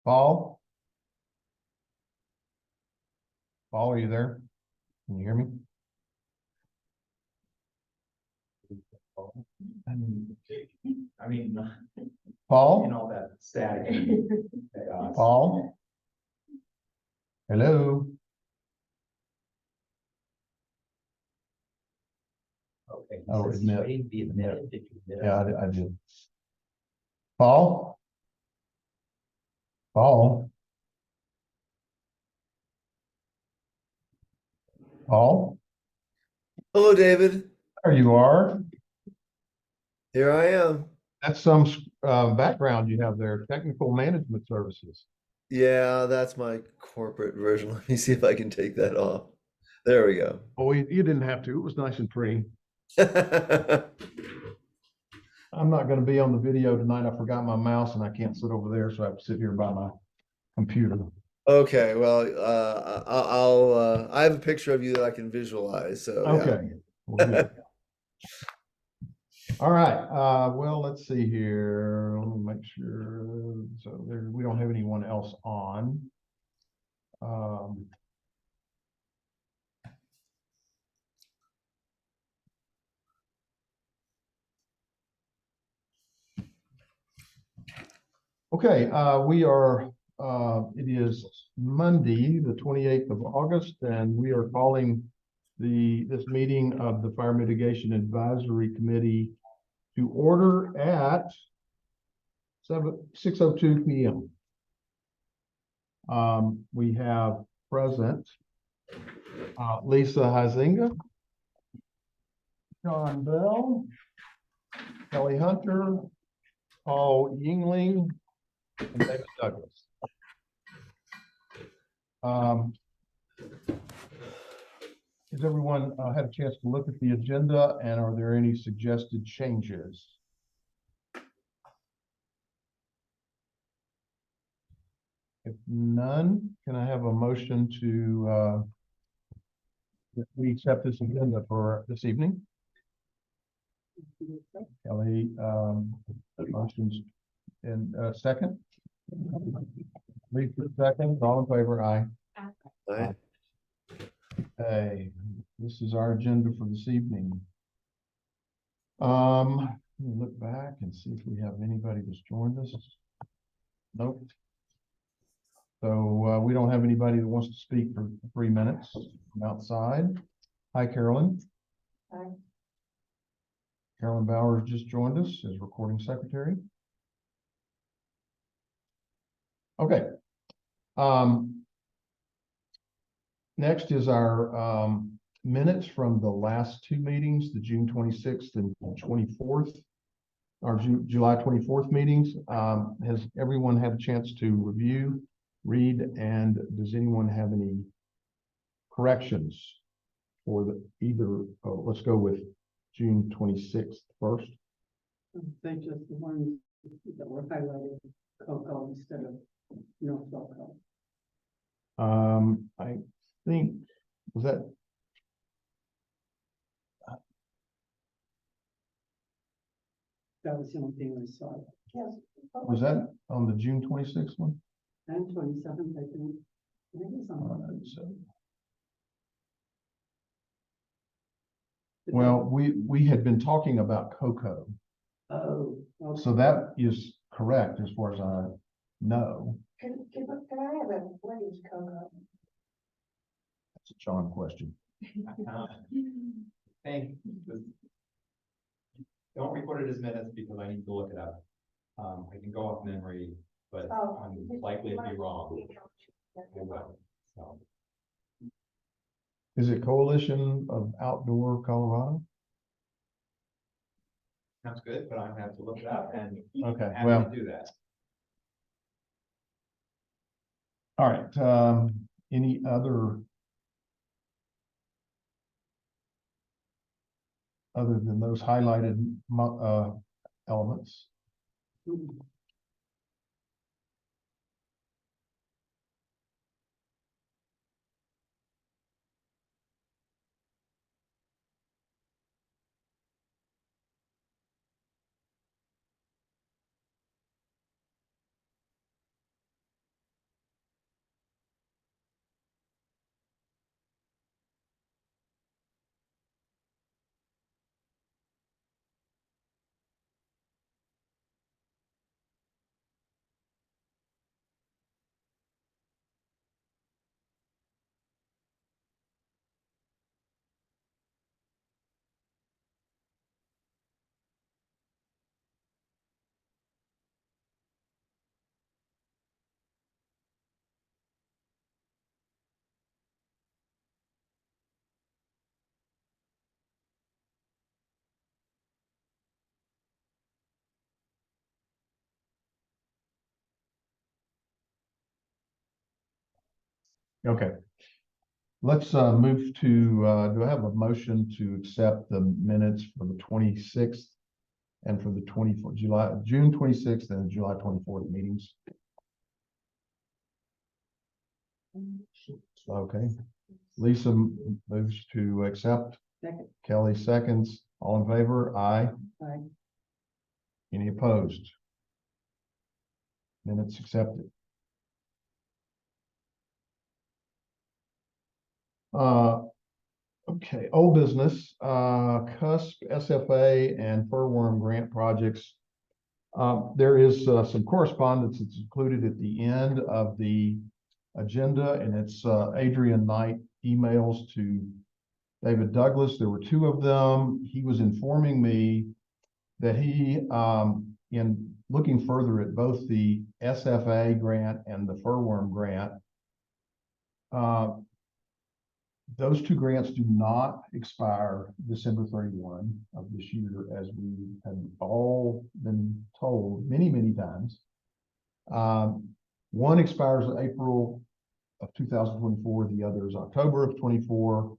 Paul? Paul, are you there? Can you hear me? I mean, Paul? all that static. Paul? Hello? Okay. Oh, admit. Waiting to be admitted. Did you admit? Yeah, I did. Paul? Paul? Paul? Hello, David. There you are. Here I am. That's some background you have there, technical management services. Yeah, that's my corporate version. Let me see if I can take that off. There we go. Oh, you didn't have to. It was nice and pretty. I'm not going to be on the video tonight. I forgot my mouse and I can't sit over there, so I have to sit here by my computer. Okay, well, I have a picture of you that I can visualize. So Okay. Well, good. All right. Well, let's see here. Let me make sure. So we don't have anyone else on. Okay, we are, it is Monday, the 28th of August, and we are calling this meeting of the Fire Mitigation Advisory Committee to order at 6:02 p.m. We have present Lisa Huizinga, John Bell, Kelly Hunter, Paul Yingling, and David Douglas. Has everyone had a chance to look at the agenda, and are there any suggested changes? If none, can I have a motion to we accept this agenda for this evening? Kelly, motions in second. Lisa second. All in favor? Aye. Aye. Hey, this is our agenda for this evening. Let me look back and see if we have anybody that's joined us. Nope. So we don't have anybody that wants to speak for 3 minutes from outside. Hi, Carolyn. Hi. Carolyn Bowers just joined us as recording secretary. Okay. Next is our minutes from the last two meetings, the June 26th and 24th, our July 24th meetings. Has everyone had a chance to review, read, and does anyone have any corrections for either? Let's go with June 26th first. I think just the ones that were highlighted, Cocoa instead of no Cocoa. I think, was that? That was the only thing I saw. Yes. Was that on the June 26th one? And 27th, I think. I think it's on. Well, we had been talking about cocoa. Oh, okay. So that is correct as far as I know. Can I have a, what is cocoa? That's a John question. Thank you. Don't record it as minutes because I need to look it up. I can go off memory, but I'm likely to be wrong. So. Is it Coalition of Outdoor Colorado? Sounds good, but I have to look it up and Okay, happy well, to do that. all right. Any other than those highlighted elements? Mhm. Okay. Let's move to, do I have a motion to accept the minutes for the 26th and for the June 26th and July 24th meetings? Okay. Lisa moves to accept. Second. Kelly seconds. All in favor? Aye. Aye. Any opposed? Minutes accepted. Okay, old business, CUSP, SFA, and furworm grant projects. There is some correspondence that's included at the end of the agenda, and it's Adrian Knight emails to David Douglas. There were two of them. He was informing me that he, in looking further at both the SFA grant and the furworm grant, those two grants do not expire December 31 of this year, as we have all been told many, many times. One expires in April of 2024, the other is October of 24.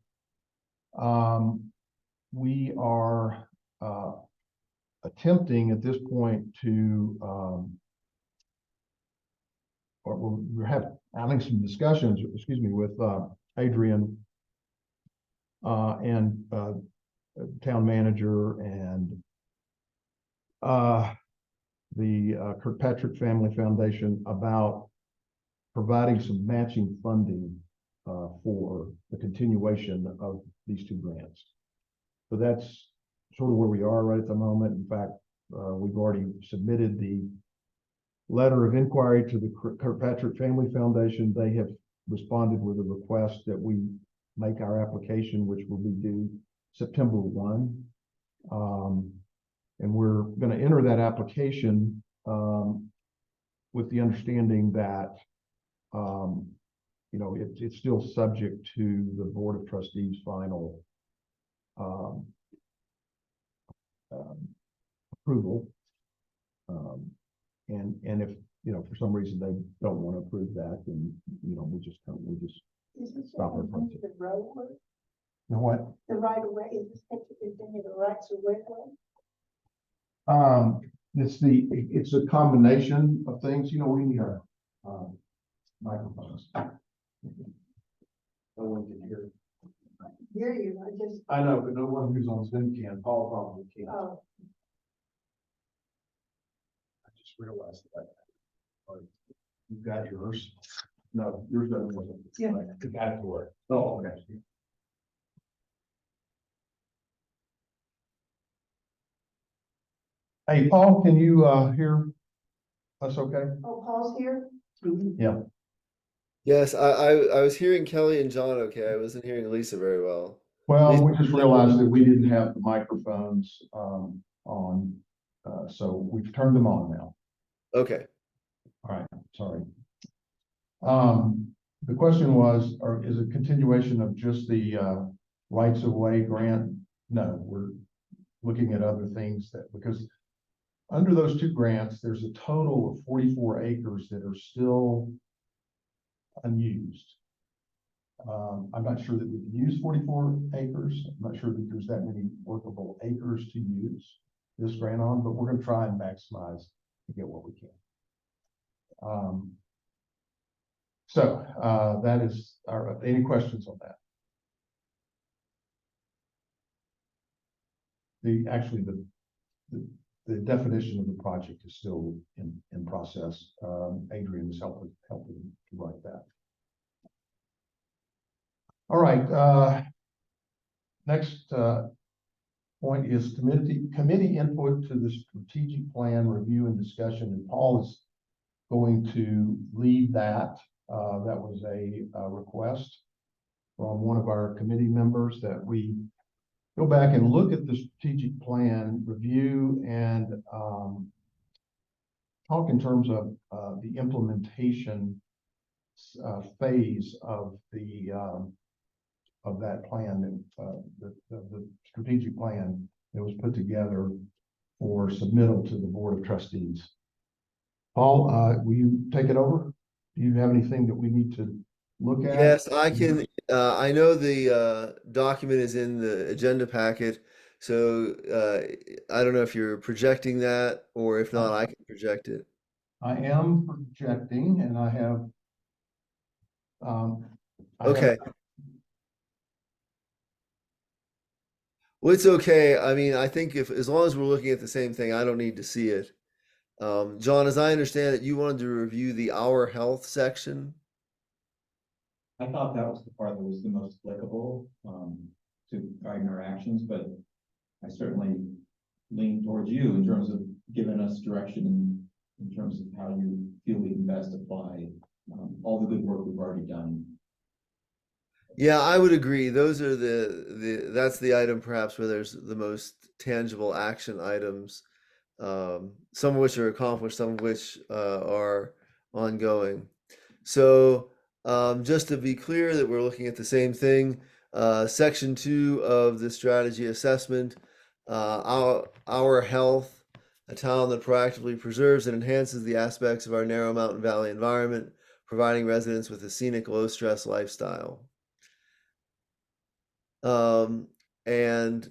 We are attempting at this point to, or we're having some discussions, excuse me, with Adrian and town manager and the Kirkpatrick Family Foundation about providing some matching funding for the continuation of these two grants. So that's sort of where we are right at the moment. In fact, we've already submitted the letter of inquiry to the Kirkpatrick Family Foundation. They have responded with a request that we make our application, which will be due September 1. And we're going to enter that application with the understanding that, you know, it's still subject to the Board of Trustees' final approval. And if, you know, for some reason they don't want to approve that, then, you know, we just Is this stop our the project. road work? You know what? The right of way, is this taking continue the rights of way? It's a combination of things, you know, we need our microphones. No one can hear. Hear you, I just, I know, but no one who's on Zoom can. Paul probably can. oh, I just realized that. You've got yours. No, yours doesn't work. Yeah. It got it to work. Oh, okay. Hey, Paul, can you hear us okay? oh, Paul's here? Yeah. Yes, I was hearing Kelly and John okay. I wasn't hearing Lisa very well. Well, we just realized that we didn't have the microphones on, so we've turned them on now. Okay. All right, sorry. The question was, or is it continuation of just the rights of way grant? No, we're looking at other things that, because under those two grants, there's a total of 44 acres that are still unused. I'm not sure that we can use 44 acres. I'm not sure that there's that many workable acres to use this grant on, but we're going to try and maximize to get what we can. So that is our, any questions on that? Actually, the definition of the project is still in process. Adrian is helping to write that. All right. Next point is committee input to the strategic plan review and discussion, and Paul is going to lead that. That was a request from one of our committee members that we go back and look at the strategic plan review and talk in terms of the implementation phase of that plan, the strategic plan that was put together for submittal to the Board of Trustees. Paul, will you take it over? Do you have anything that we need to look at? Yes, I can, I know the document is in the agenda packet, so I don't know if you're projecting that, or if not, I can project it. I am projecting and I have, um, I have, Okay. Well, it's okay. I mean, I think if, as long as we're looking at the same thing, I don't need to see it. John, as I understand it, you wanted to review the Our Health section. I thought that was the part that was the most applicable, to guiding our actions, but I certainly lean towards you in terms of giving us direction in terms of how you feel we can best apply, all the good work we've already done. Yeah, I would agree. Those are that's the item perhaps where there's the most tangible action items, some of which are accomplished, some of which are ongoing. So, just to be clear that we're looking at the same thing, section 2 of the strategy assessment, our health, a town that proactively preserves and enhances the aspects of our narrow mountain valley environment, providing residents with a scenic, low stress lifestyle. Um, and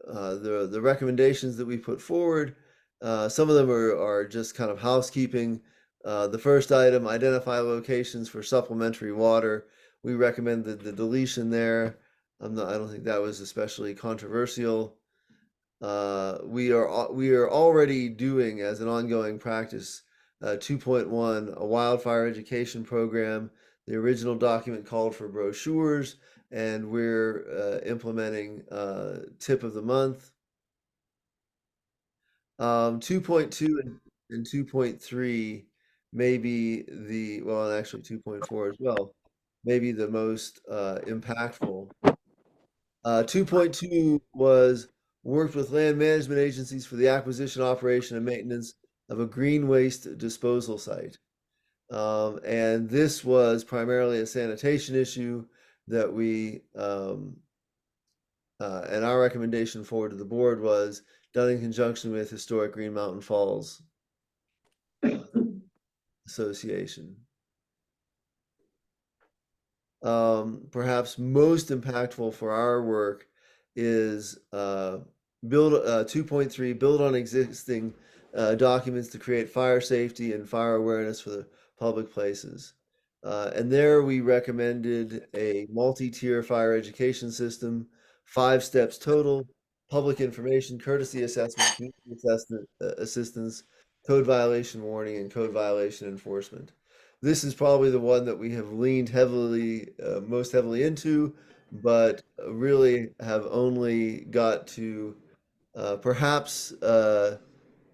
the recommendations that we put forward, some of them are just kind of housekeeping. The first item, identify locations for supplementary water. We recommended the deletion there. I don't think that was especially controversial. We are already doing as an ongoing practice 2.1, a wildfire education program. The original document called for brochures, and we're implementing tip of the month. 2.2 and 2.3 maybe well, and actually 2.4 as well, maybe the most impactful. 2.2 was worked with land management agencies for the acquisition, operation, and maintenance of a green waste disposal site. And this was primarily a sanitation issue that and our recommendation forward to the board was done in conjunction with Historic Green Mountain Falls Association. Perhaps most impactful for our work is build 2.3, build on existing documents to create fire safety and fire awareness for the public places. And there we recommended a multi-tier fire education system, 5 steps total: public information, courtesy assessment, community assessment, assistance, code violation warning, and code violation enforcement. This is probably the one that we have leaned heavily, most heavily into, but really have only got to perhaps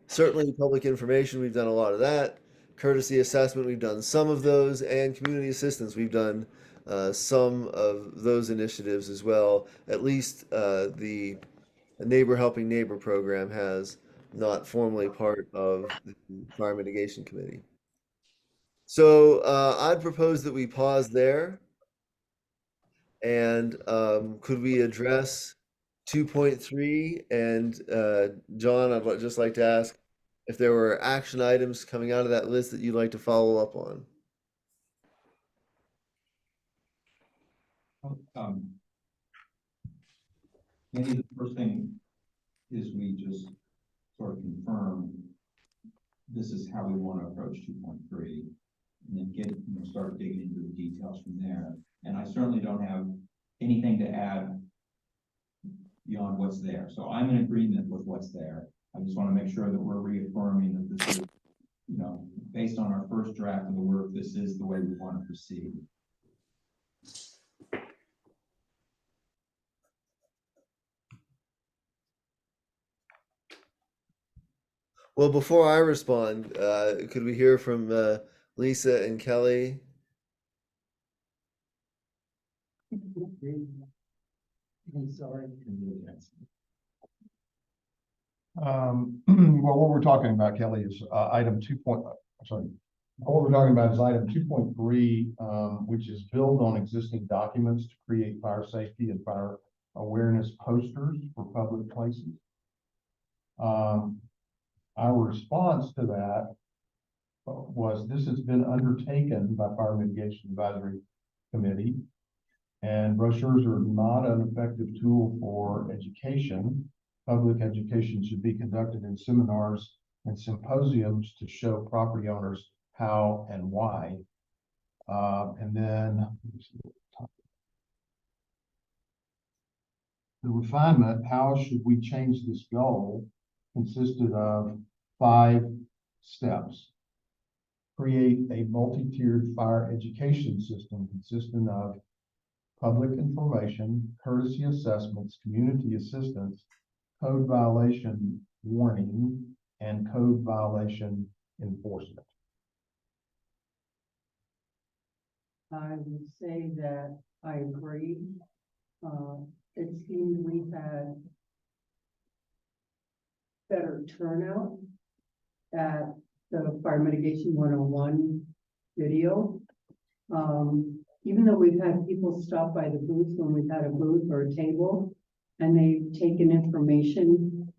certainly public information. We've done a lot of that. Courtesy assessment, we've done some of those, and community assistance, we've done some of those initiatives as well. At least the Neighbor Helping Neighbor program has, not formally part of the Fire Mitigation Committee. So I'd propose that we pause there. And could we address 2.3? And John, I'd just like to ask if there were action items coming out of that list that you'd like to follow up on. Maybe the first thing is we just sort of confirm this is how we want to approach 2.3, and then start digging into the details from there. And I certainly don't have anything to add beyond what's there. So I'm in agreement with what's there. I just want to make sure that we're reaffirming that this is, based on our first draft of the work, this is the way we want to proceed. Well, before I respond, could we hear from Lisa and Kelly? I'm sorry. Well, what we're talking about, Kelly, is item 2. Sorry. What we're talking about is item 2.3, which is build on existing documents to create fire safety and fire awareness posters for public places. Our response to that was this has been undertaken by Fire Mitigation Advisory committee. And brochures are not an effective tool for education. Public education should be conducted in seminars and symposiums to show property owners how and why. And then the refinement, how should we change this goal, consisted of 5 steps. Create a multi-tiered fire education system consisting of public information, courtesy assessments, community assistance, code violation warning, and code violation enforcement. I would say that I agree. It seemed we had better turnout at the Fire Mitigation 101 video. Even though we've had people stop by the booth when we've had a booth or a table and they've taken information,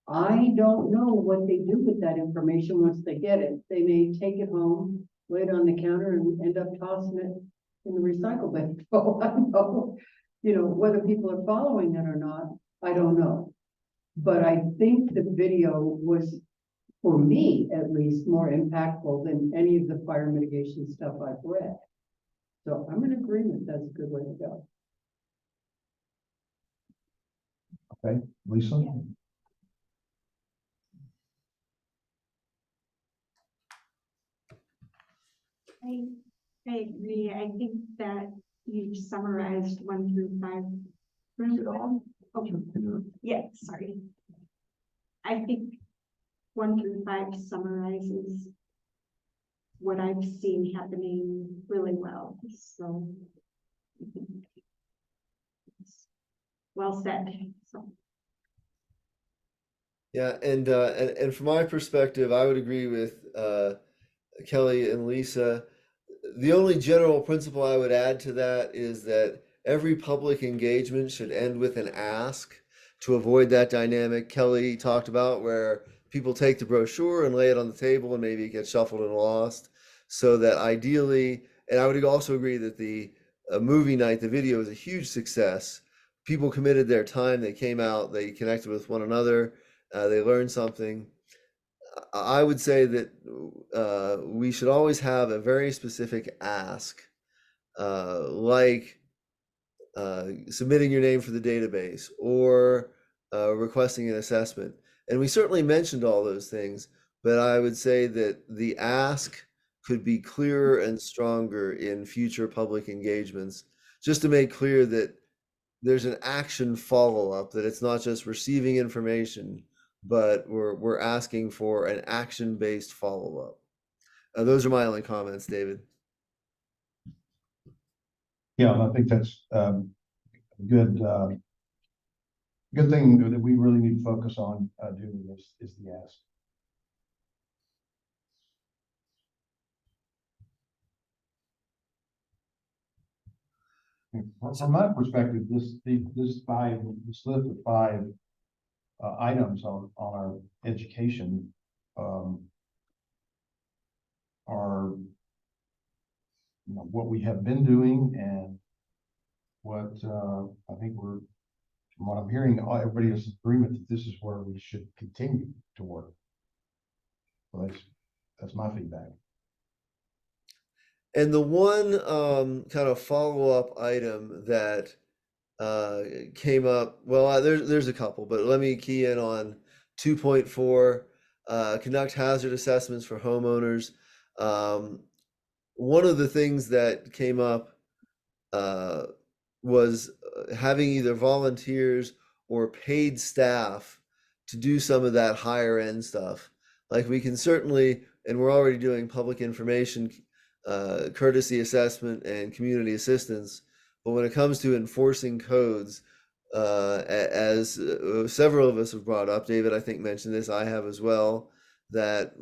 I don't know what they do with that information once they get it. They may take it home, lay it on the counter and end up tossing it in the recycle bin. Oh, I know, whether people are following it or not, I don't know. But I think the video was, for me at least, more impactful than any of the fire mitigation stuff I've read. So I'm in agreement, that's a good way to go. Okay, Lisa? I agree. I think that you summarized 1 through 5 really well. Okay. Yeah, sorry. I think 1 through 5 summarizes what I've seen happening really well. So I think it's well said. So. Yeah, and from my perspective, I would agree with Kelly and Lisa. The only general principle I would add to that is that every public engagement should end with an ask to avoid that dynamic Kelly talked about, where people take the brochure and lay it on the table and maybe it gets shuffled and lost. So that ideally, and I would also agree that the movie night, the video, is a huge success. People committed their time, they came out, they connected with one another, they learned something. I would say that we should always have a very specific ask, like submitting your name for the database or requesting an assessment. And we certainly mentioned all those things, but I would say that the ask could be clearer and stronger in future public engagements, just to make clear that there's an action follow-up, that it's not just receiving information, but we're asking for an action-based follow-up. Those are my only comments, David. Yeah, I think that's good. Good thing that we really need to focus on doing is the ask. From my perspective, this list of 5 items on our education are what we have been doing and what I think from what I'm hearing, everybody is in agreement that this is where we should continue to work. So that's my feedback. And the one kind of follow-up item that came up, well, there's a couple, but let me key in on 2.4, conduct hazard assessments for homeowners. One of the things that came up was having either volunteers or paid staff to do some of that higher end stuff. Like we can certainly, and we're already doing public information, courtesy assessment and community assistance. But when it comes to enforcing codes, as several of us have brought up, David, I think mentioned this, I have as well, that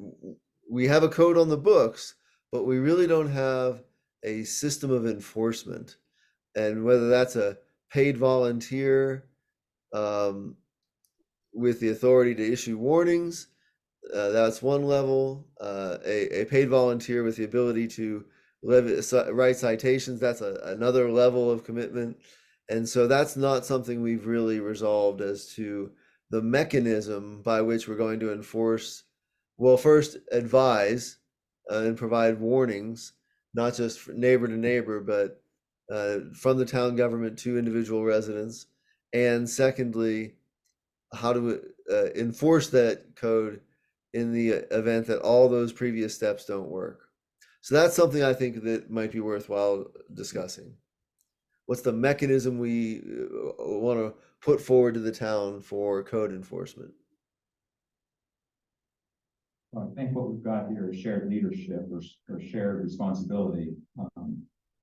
we have a code on the books, but we really don't have a system of enforcement. And whether that's a paid volunteer with the authority to issue warnings, that's one level, a paid volunteer with the ability to write citations. That's another level of commitment. And so that's not something we've really resolved as to the mechanism by which we're going to enforce. Well, first advise and provide warnings, not just neighbor to neighbor, but from the town government to individual residents. And secondly, how to enforce that code in the event that all those previous steps don't work. So that's something I think that might be worthwhile discussing. What's the mechanism we want to put forward to the town for code enforcement? Well, I think what we've got here is shared leadership or shared responsibility.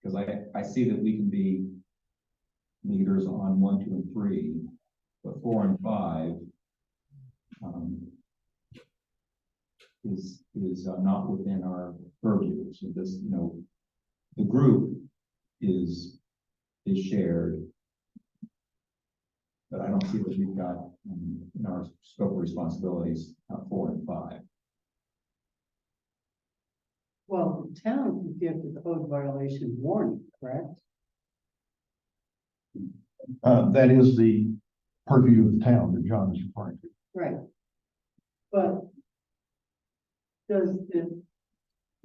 Because I see that we can be leaders on 1, 2, and 3, but 4 and 5 is not within our purview. So this, the group is shared, but I don't see that we've got in our scope of responsibilities 4 and 5. Well, the town can give the code violation warning, correct? That is the purview of the town that John is referring to. Right. But does the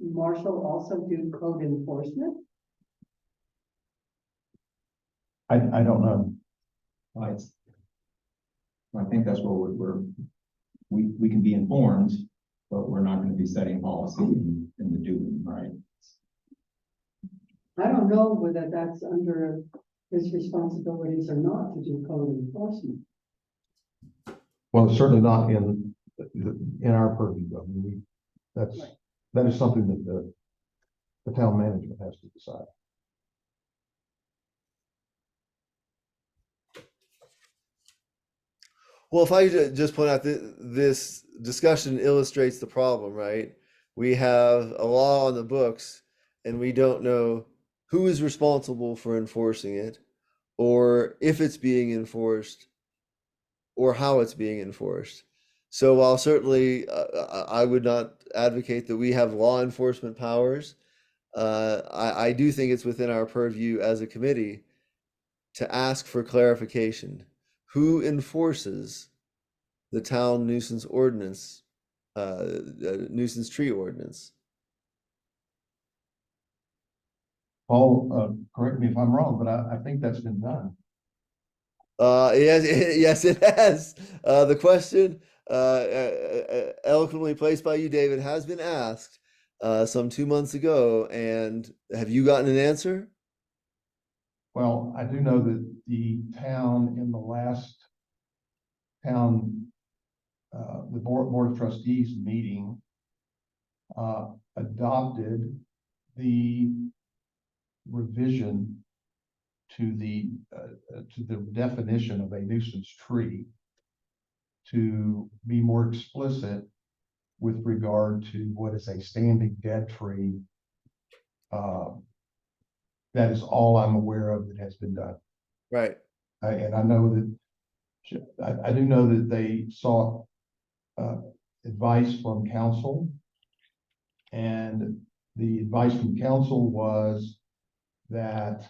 marshal also do code enforcement? I don't know. I think that's where we can be informed, but we're not going to be setting policy in the doing, right? I don't know whether that's under his responsibilities or not to do code enforcement. Well, it's certainly not in our purview. I mean, that is something that the town management has to decide. Well, if I just point out that this discussion illustrates the problem, right? We have a law on the books and we don't know who is responsible for enforcing it, or if it's being enforced, or how it's being enforced. So while certainly I would not advocate that we have law enforcement powers, I do think it's within our purview as a committee to ask for clarification. Who enforces the town nuisance ordinance, nuisance tree ordinance? Paul, correct me if I'm wrong, but I think that's been done. Yes, yes, it has. The question, eloquently placed by you, David, has been asked some 2 months ago. And have you gotten an answer? Well, I do know that the town in the last town, the board of trustees meeting adopted the revision to the definition of a nuisance tree to be more explicit with regard to what is a standing dead tree. That is all I'm aware of that has been done. Right. And I know that I do know that they sought advice from council, and the advice from council was that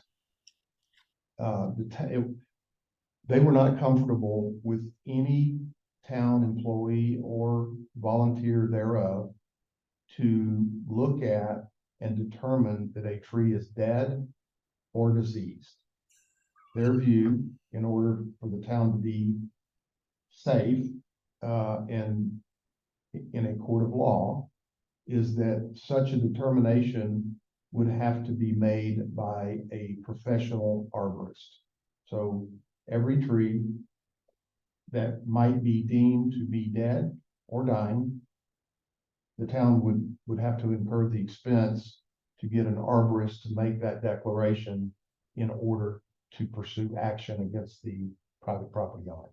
they were not comfortable with any town employee or volunteer thereof to look at and determine that a tree is dead or diseased. Their view, in order for the town to be safe and in a court of law, is that such a determination would have to be made by a professional arborist. So every tree that might be deemed to be dead or dying, the town would have to incur the expense to get an arborist to make that declaration in order to pursue action against the private property owner.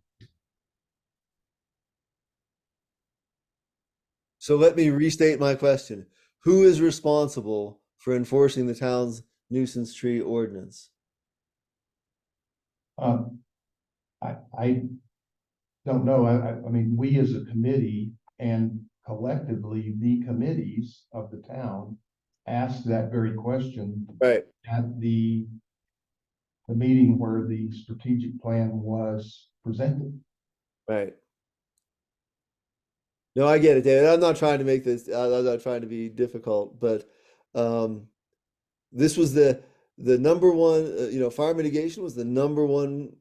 So let me restate my question. Who is responsible for enforcing the town's nuisance tree ordinance? I don't know. I mean, we as a committee and collectively the committees of the town asked that very question Right, at the meeting where the strategic plan was presented. right. No, I get it, David. I'm not trying to make this, I'm not trying to be difficult, but um, this was the number one, fire mitigation was the number one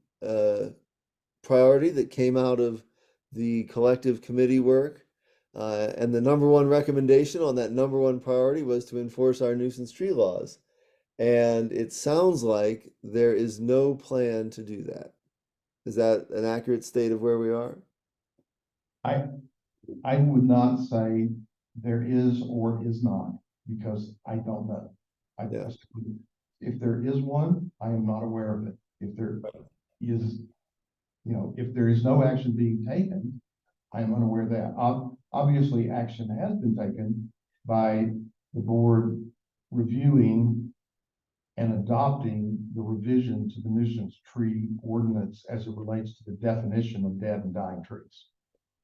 priority that came out of the collective committee work. And the number one recommendation on that number one priority was to enforce our nuisance tree laws. And it sounds like there is no plan to do that. Is that an accurate state of where we are? I would not say there is or is not, because I don't know. Yeah. If there is one, I am not aware of it. If there is, if there is no action being taken, I am unaware of that. Obviously, action has been taken by the board reviewing and adopting the revision to the nuisance tree ordinance as it relates to the definition of dead and dying trees.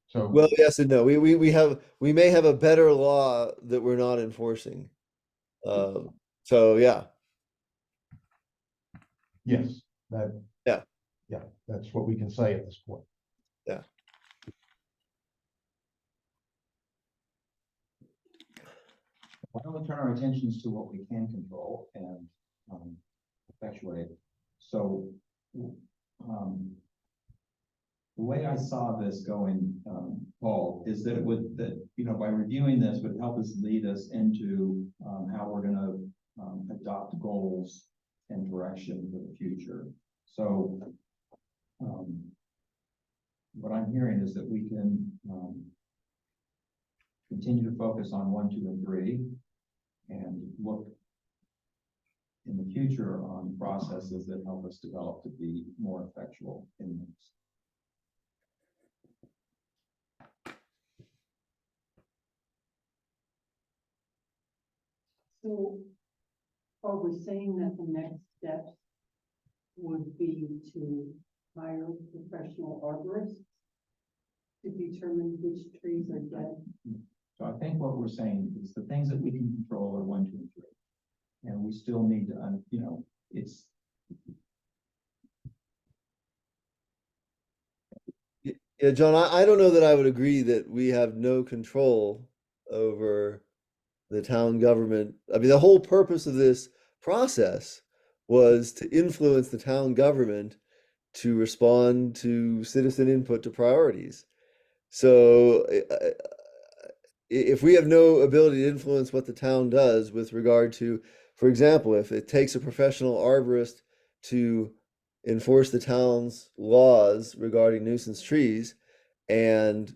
So, Well, yes and no. We may have a better law that we're not enforcing. So yeah, yes, that, yeah, yeah, that's what we can say at this point. yeah. Why don't we turn our attentions to what we can control and effectuate? So, the way I saw this going, Paul, is that by reviewing this would help us lead us into how we're gonna adopt goals and direction for the future. So, what I'm hearing is that we can continue to focus on 1, 2, and 3, and look in the future on processes that help us develop to be more effectual in this. So are we saying that the next steps would be to hire professional arborists to determine which trees are dead? So I think what we're saying is the things that we can control are 1, 2, and 3. And we still need to, it's. Yeah, John, I don't know that I would agree that we have no control over the town government. I mean, the whole purpose of this process was to influence the town government to respond to citizen input to priorities. So if we have no ability to influence what the town does with regard to, for example, if it takes a professional arborist to enforce the town's laws regarding nuisance trees, and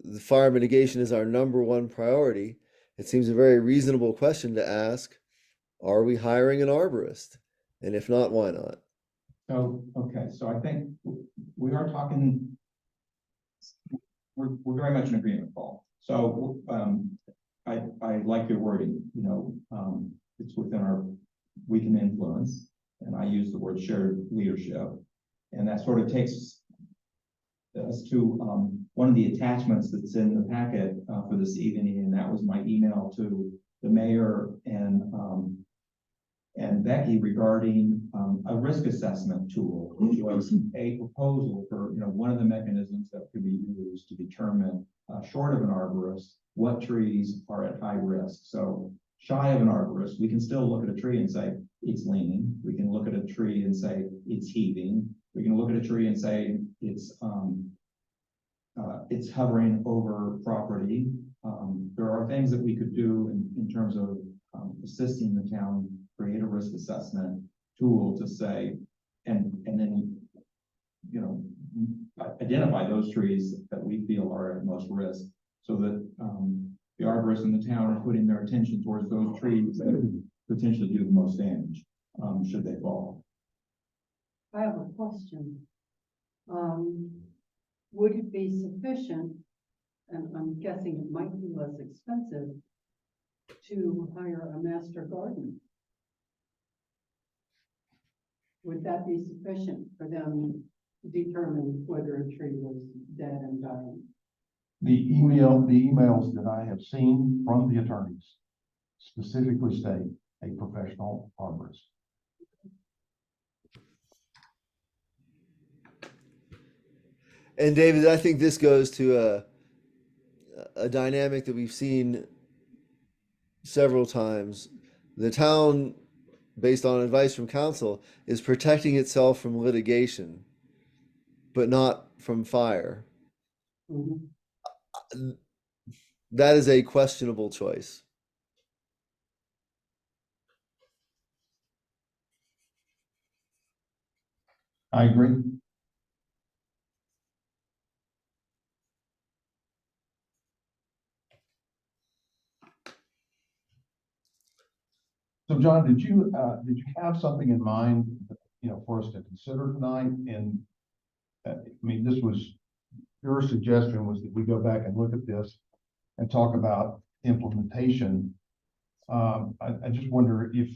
the fire mitigation is our number one priority, it seems a very reasonable question to ask, are we hiring an arborist? And if not, why not? So, okay, so I think we are talking, we're very much in agreement, Paul. So, I like your wording, it's within we can influence, and I use the word shared leadership. And that sort of takes us to one of the attachments that's in the packet for this evening, and that was my email to the mayor and Becky regarding a risk assessment tool, which was a proposal for one of the mechanisms that could be used to determine, short of an arborist, what trees are at high risk. So shy of an arborist, we can still look at a tree and say it's leaning. We can look at a tree and say it's heaving. We can look at a tree and say it's hovering over property. There are things that we could do in terms of assisting the town create a risk assessment tool to say, and then identify those trees that we feel are at most risk, so that the arborists in the town are putting their attention towards those trees that potentially do the most damage should they fall. I have a question. Would it be sufficient, and I'm guessing it might be less expensive, to hire a master gardener? Would that be sufficient for them to determine whether a tree was dead and dying? The emails that I have seen from the attorneys specifically state a professional arborist. And David, I think this goes to a dynamic that we've seen several times. The town, based on advice from council, is protecting itself from litigation, but not from fire. Mhm. That is a questionable choice. I agree. So John, did you have something in mind, for us to consider tonight? And I mean, this was, your suggestion was that we go back and look at this and talk about implementation. I just wonder if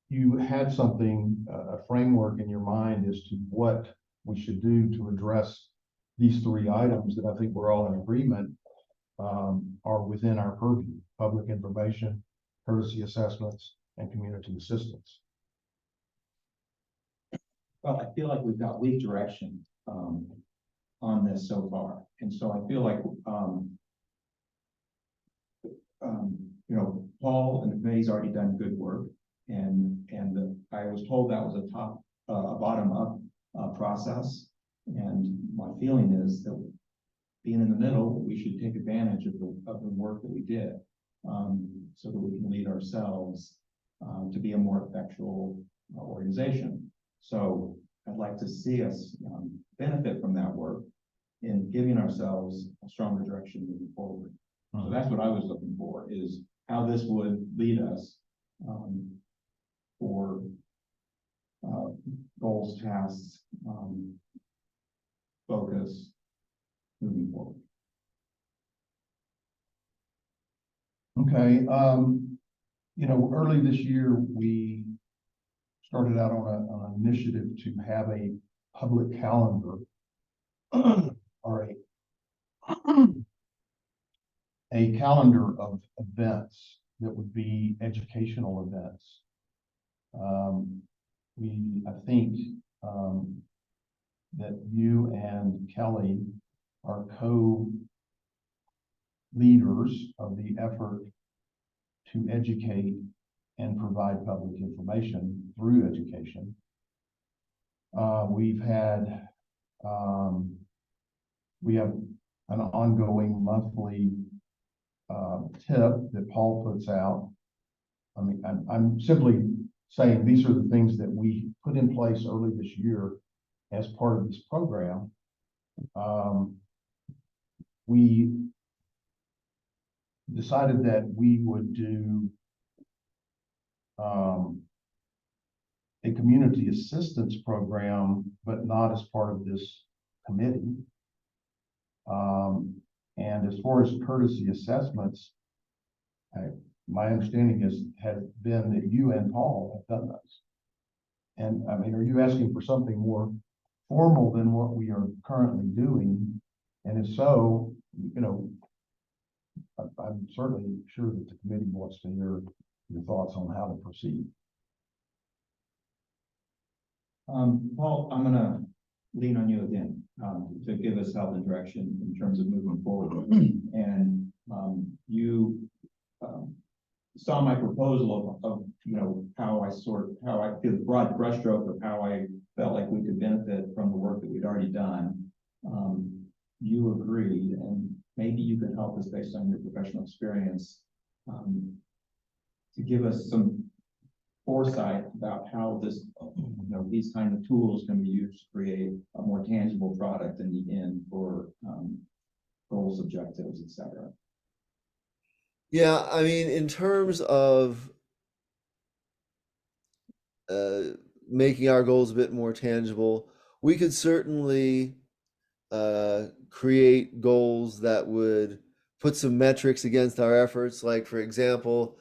you had something, a framework in your mind as to what we should do to address these three items that I think we're all in agreement are within our purview: public information, courtesy assessments, and community assistance. Well, I feel like we've got weak direction, on this so far. And so I feel like, Paul and the committee's already done good work. And I was told that was a bottom-up, process. And my feeling is that being in the middle, we should take advantage of the work that we did, so that we can lead ourselves, to be a more effectual organization. So I'd like to see us, benefit from that work in giving ourselves a stronger direction moving forward. So that's what I was looking for, is how this would lead us, for goals, tasks, focus moving forward. Okay, early this year, we started out on an initiative to have a public calendar or a calendar of events that would be educational events. I think that you and Kelly are co-leaders of the effort to educate and provide public information through education. We have an ongoing monthly tip that Paul puts out. I mean, I'm simply saying these are the things that we put in place early this year as part of this program. We decided that we would do a community assistance program, but not as part of this committee. And as far as courtesy assessments, my understanding has been that you and Paul have done those. And I mean, are you asking for something more formal than what we are currently doing? And if so, I'm certainly sure that the committee wants to hear your thoughts on how to proceed. Paul, I'm gonna lean on you again, to give us help and direction in terms of moving forward. And, you, saw my proposal of how I did a broad brushstroke of how I felt like we could benefit from the work that we'd already done. You agreed, and maybe you could help us based on your professional experience, to give us some foresight about how this, these kind of tools can be used to create a more tangible product in the end for, goals, objectives, etc. Yeah, I mean, in terms of making our goals a bit more tangible, we could certainly create goals that would put some metrics against our efforts. Like, for example,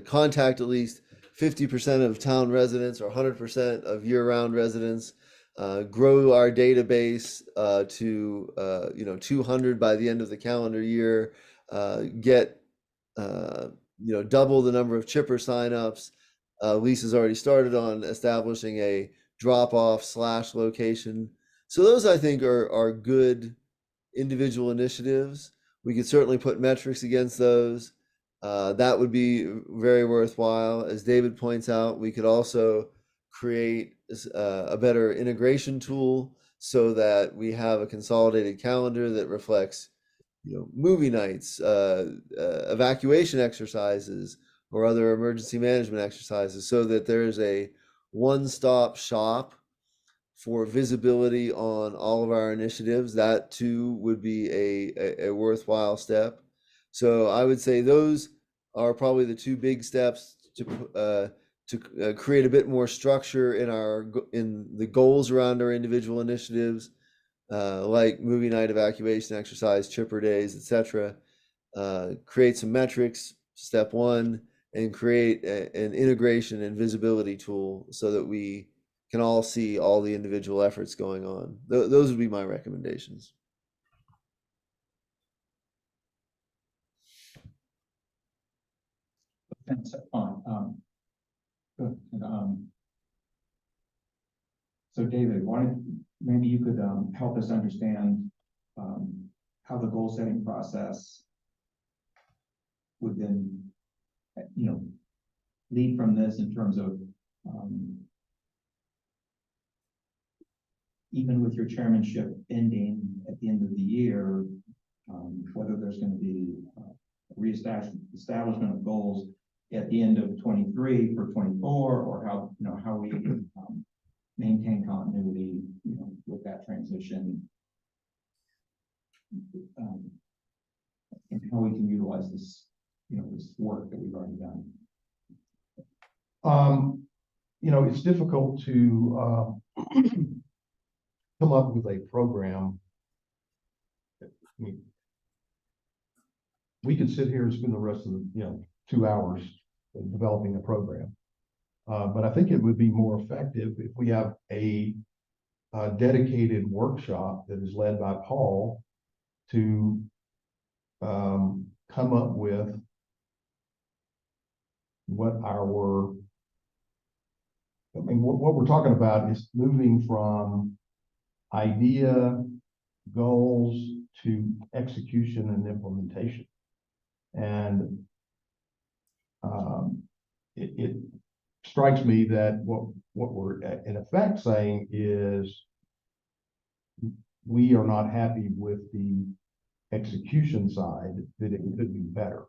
contact at least 50% of town residents or 100% of year-round residents. grow our database to 200 by the end of the calendar year, get double the number of chipper signups. Lisa's already started on establishing a drop-off / location. So those, I think, are good individual initiatives. We could certainly put metrics against those. That would be very worthwhile. As David points out, we could also create a better integration tool so that we have a consolidated calendar that reflects, movie nights, evacuation exercises, or other emergency management exercises, so that there's a one-stop shop for visibility on all of our initiatives. That too would be a worthwhile step. So I would say those are probably the two big steps to create a bit more structure in the goals around our individual initiatives, like movie night, evacuation exercise, chipper days, etc. Create some metrics, step one, and create an integration and visibility tool so that we can all see all the individual efforts going on. Those would be my recommendations. Thanks, good. So David, maybe you could help us understand how the goal setting process would then, lead from this in terms of even with your chairmanship ending at the end of the year, whether there's going to be establishment of goals at the end of 23 for 24, or how we maintain continuity, with that transition, and how we can utilize this, this work that we've already done. It's difficult to come up with a program. I mean, we could sit here and spend the rest of the 2 hours developing a program, but I think it would be more effective if we have a dedicated workshop that is led by Paul to come up with what we're talking about is moving from idea, goals to execution and implementation. And it strikes me that what we're in effect saying is we are not happy with the execution side, that it could be better.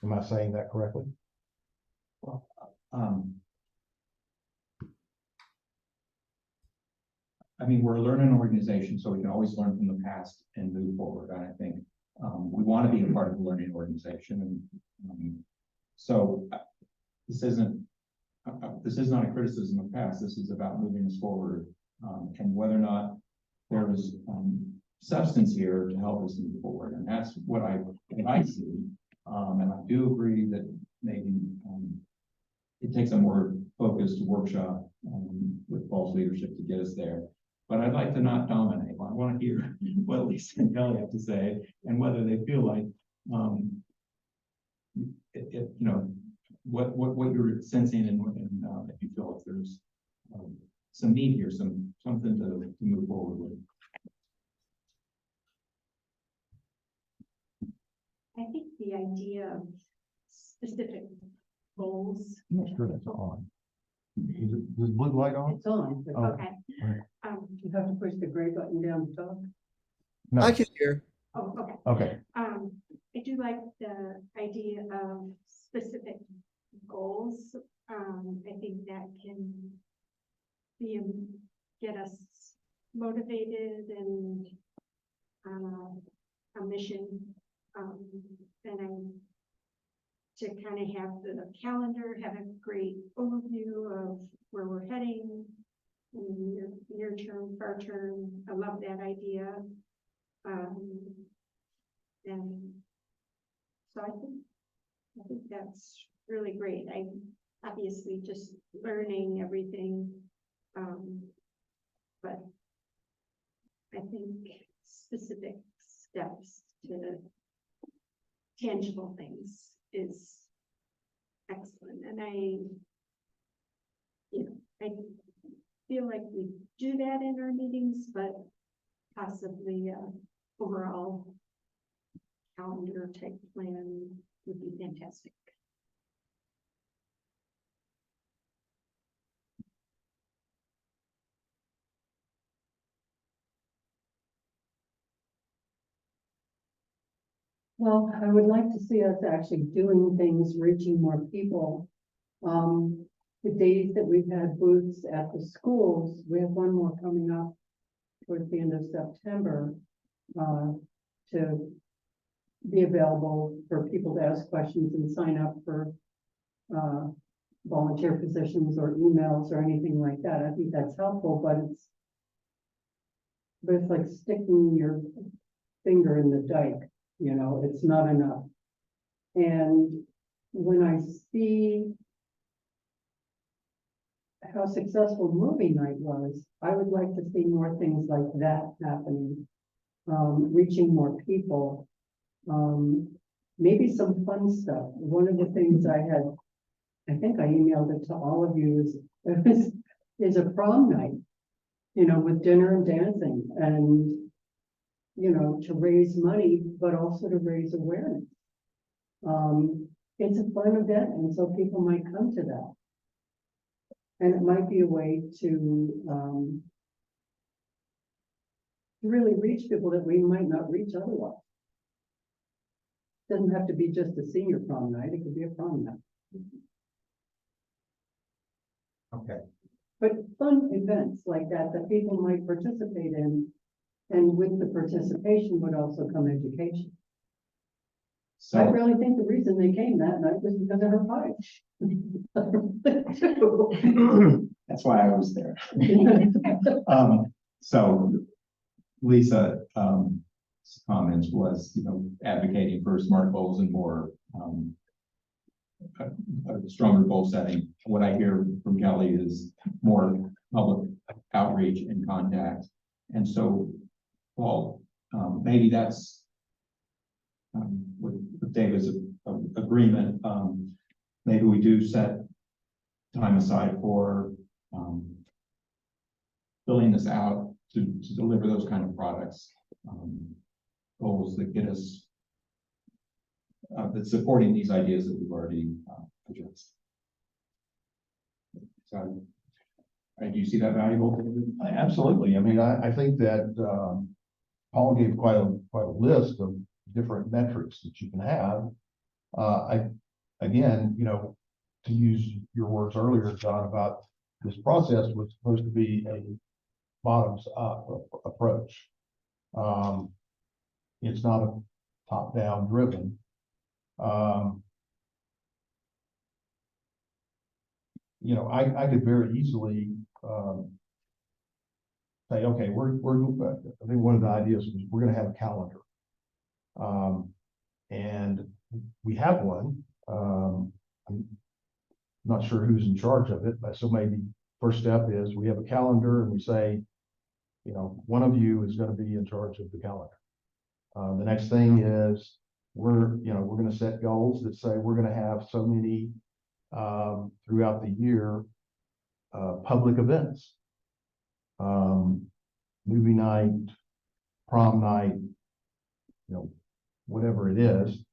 Am I saying that correctly? Well, we're a learning organization, so we can always learn from the past and move forward. And I think we want to be a part of the learning organization, and so this isn't a criticism of past. This is about moving us forward, and whether or not there is substance here to help us move forward. And that's what I see. And I do agree that maybe it takes a more focused workshop with Paul's leadership to get us there. But I'd like to not dominate. I want to hear what Lisa and Kelly have to say, and whether they feel like what you're sensing, and if you feel like there's some need here, something to move forward with. I think the idea of specific goals. I'm not sure that's on. Is the blue light on? It's on. But Oh. Okay. Right. you have to push the gray button down to talk. No. I can hear. Oh, okay. Okay. I do like the idea of specific goals. I think that can get us motivated and a mission, and to kind of have the calendar, have a great overview of where we're heading in the near term, far term. I love that idea. And so I think that's really great. I obviously just learning everything But I think specific steps to tangible things is excellent. And I feel like we do that in our meetings, but possibly overall calendar type plan would be fantastic. Well, I would like to see us actually doing things, reaching more people. The days that we've had booths at the schools, we have one more coming up towards the end of September, to be available for people to ask questions and sign up for, volunteer positions or emails or anything like that. I think that's helpful, but it's like sticking your finger in the dike, it's not enough. And when I see how successful movie night was, I would like to see more things like that happening, reaching more people, maybe some fun stuff. One of the things I think I emailed it to all of you, is a prom night, with dinner and dancing and, to raise money, but also to raise awareness. It's a fun event, and so people might come to that. And it might be a way to really reach people that we might not reach otherwise. Doesn't have to be just a senior prom night, it could be a prom night. Okay, But fun events like that people might participate in, and with the participation would also come education. I so, really think the reason they came that night was because of her pie. that's why I was there. So Lisa, comments was, advocating for SMART goals and more, a stronger goal setting. What I hear from Kelly is more public outreach and contact. And so, Paul, maybe that's with David's agreement, maybe we do set time aside for filling this out to deliver those kind of products, goals that get us that's supporting these ideas that we've already addressed. So, do you see that valuable, David? Absolutely. I mean, I think that, Paul gave quite a list of different metrics that you can have. Again, to use your words earlier, John, about this process was supposed to be a bottoms up approach. It's not a top down driven. I could very easily, say, okay, I think one of the ideas was we're going to have a calendar. And we have one. I'm not sure who's in charge of it, but so maybe first step is we have a calendar and we say, one of you is going to be in charge of the calendar. The next thing is we're going to set goals that say we're going to have so many throughout the year, public events, movie night, prom night, whatever it is.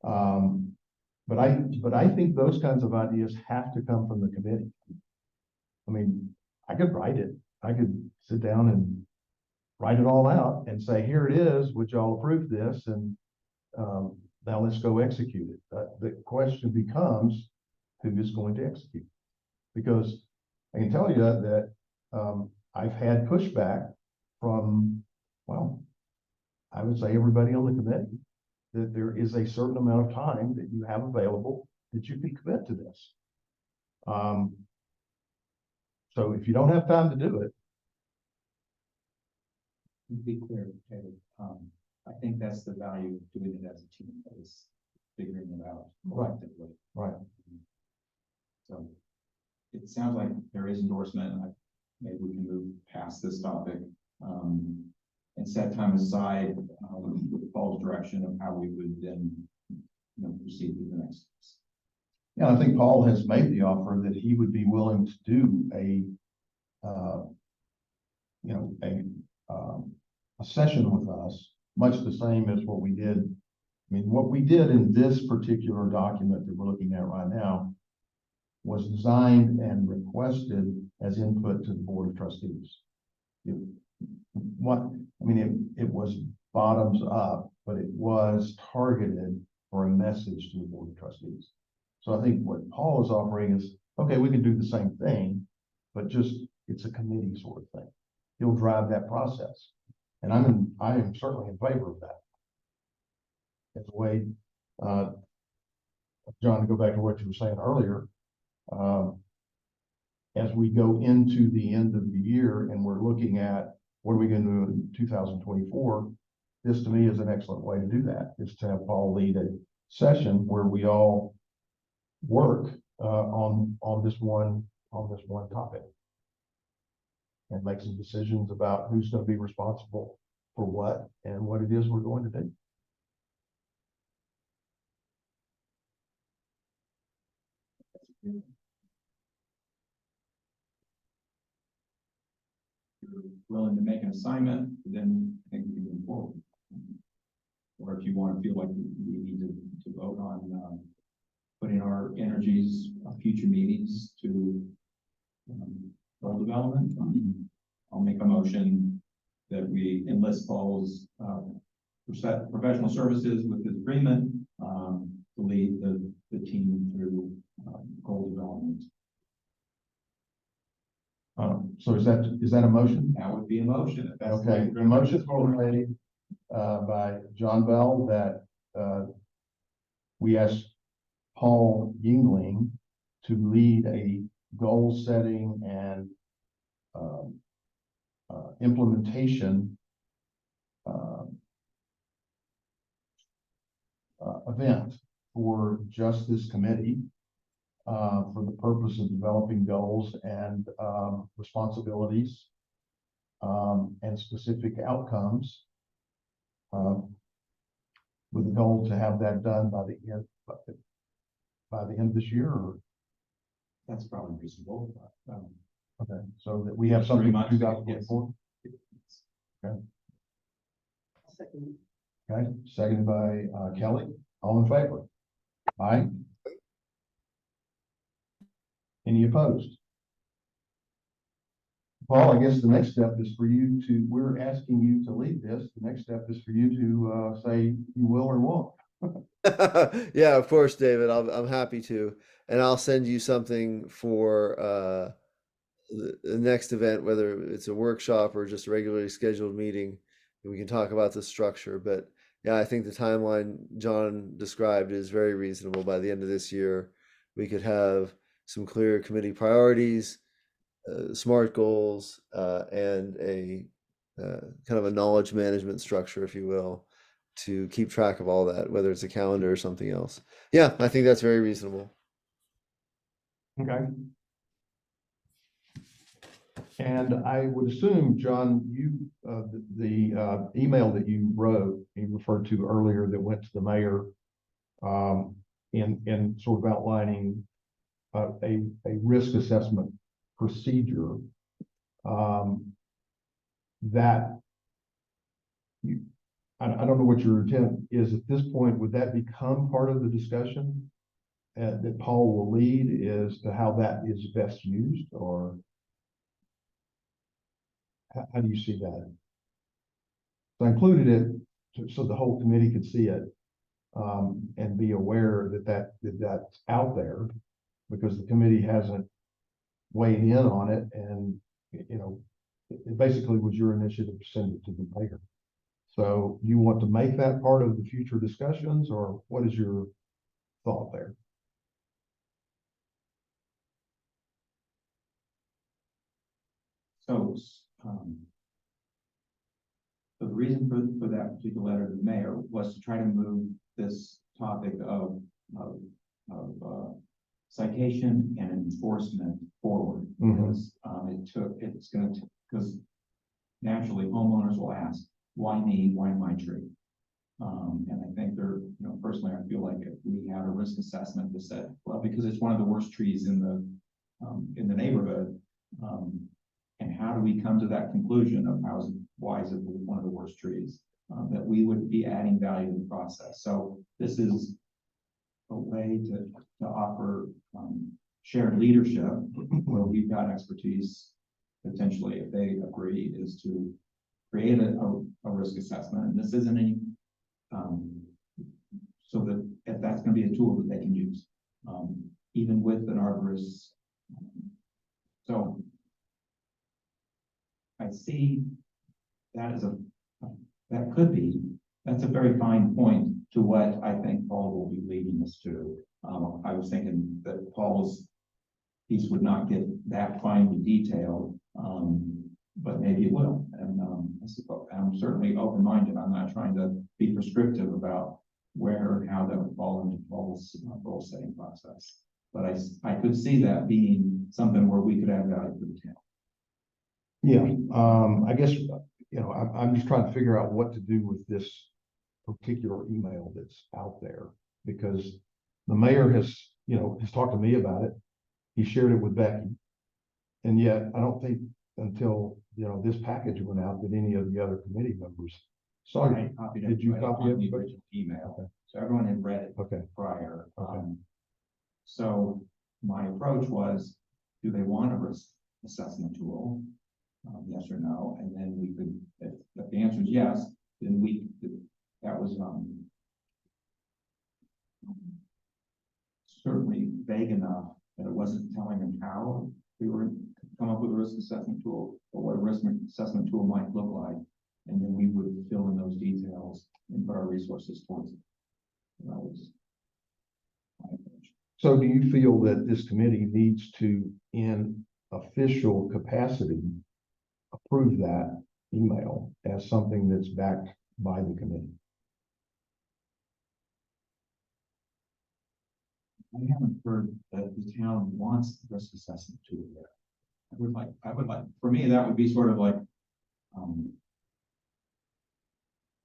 But I think those kinds of ideas have to come from the committee. I mean, I could write it. I could sit down and write it all out and say, here it is, would y'all approve this? And now let's go execute it. The question becomes, who is going to execute? Because I can tell you that I've had pushback from, well, I would say everybody on the committee, that there is a certain amount of time that you have available that you can commit to this. So if you don't have time to do it. To be clear, David, I think that's the value of doing it as a team, is figuring it out collectively. Right. So it sounds like there is endorsement. maybe we can move past this topic, and set time aside, with Paul's direction of how we would then, proceed to the next steps. Yeah, I think Paul has made the offer that he would be willing to do a session with us, much the same as what we did. I mean, what we did in this particular document that we're looking at right now was designed and requested as input to the Board of Trustees. It was bottoms up, but it was targeted for a message to the Board of Trustees. So I think what Paul is offering is, okay, we can do the same thing, but just, it's a committee sort of thing. He'll drive that process. And I am certainly in favor of that. As a way, John, to go back to what you were saying earlier, as we go into the end of the year and we're looking at what are we going to do in 2024, this to me is an excellent way to do that, is to have Paul lead a session where we all work on this one topic and make some decisions about who's going to be responsible for what and what it is we're going to do. If you're willing to make an assignment, then I think we can move forward. Or if you want to feel like we need to vote on putting our energies on future meetings to goal development, I'll make a motion that we enlist Paul's professional services with his agreement to lead the team through goal development. So is that a motion? That would be a motion. If that's the way Okay, we're the gonna motion's been made by John Bell that we ask Paul Yingling to lead a goal setting and implementation event for Justice Committee for the purpose of developing goals and responsibilities and specific outcomes with the goal to have that done by the end of this year. Or, That's probably reasonable. okay, so that we have something in 2024. Okay. Second. Okay, seconded by Kelly. All in favor? Aye. Any opposed? Paul, I guess the next step is for you to, we're asking you to lead this. The next step is for you to say you will or won't. Yeah, of course, David. I'm happy to, and I'll send you something for the next event, whether it's a workshop or just a regularly scheduled meeting, and we can talk about the structure. But yeah, I think the timeline John described is very reasonable. By the end of this year, we could have some clear committee priorities, SMART goals, and a kind of a knowledge management structure, if you will, to keep track of all that, whether it's a calendar or something else. Yeah, I think that's very reasonable. Okay. And I would assume, John, you, the email that you wrote, you referred to earlier that went to the mayor in sort of outlining a risk assessment procedure that you, I don't know what your intent is at this point. Would that become part of the discussion that Paul will lead as to how that is best used, or how do you see that? So I included it so the whole committee could see it and be aware that that's out there, because the committee hasn't weighed in on it, and it basically was your initiative to send it to the mayor. So you want to make that part of the future discussions, or what is your thought there? So, so the reason for that particular letter to the mayor was to try to move this topic of citation and enforcement forward. Mhm. Because, because naturally homeowners will ask, why me, why my tree? And I think personally, I feel like if we had a risk assessment that said, well, because it's one of the worst trees in the neighborhood, and how do we come to that conclusion of why is it one of the worst trees? That we would be adding value to the process. So this is a way to offer shared leadership where we've got expertise, potentially, if they agree, is to create a risk assessment. And this isn't any, so that if that's going to be a tool that they can use, even with an arborist. So I see that as that's a very fine point to what I think Paul will be leading us to. I was thinking that Paul's piece would not get that finely detailed, but maybe it will. And I suppose I'm certainly open-minded. I'm not trying to be prescriptive about where and how that would fall into Paul's goal setting process. But I could see that being something where we could add value to the town. Yeah, I guess, I'm just trying to figure out what to do with this particular email that's out there, because the mayor has talked to me about it. He shared it with Becky. And yet I don't think until, this package went out that any of the other committee members saw it. Did you copy it? The original email. Okay. So everyone had read it Okay. prior. Okay. So my approach was, do they want a risk assessment tool? Yes or no? And then we could, if the answer is yes, then that was certainly vague enough that it wasn't telling them how we were to come up with a risk assessment tool, or what a risk assessment tool might look like. And then we would fill in those details and put our resources towards it. And that was my approach. So do you feel that this committee needs to, in official capacity, approve that email as something that's backed by the committee? I haven't heard that the town wants the risk assessment tool yet. I would like, for me, that would be sort of like,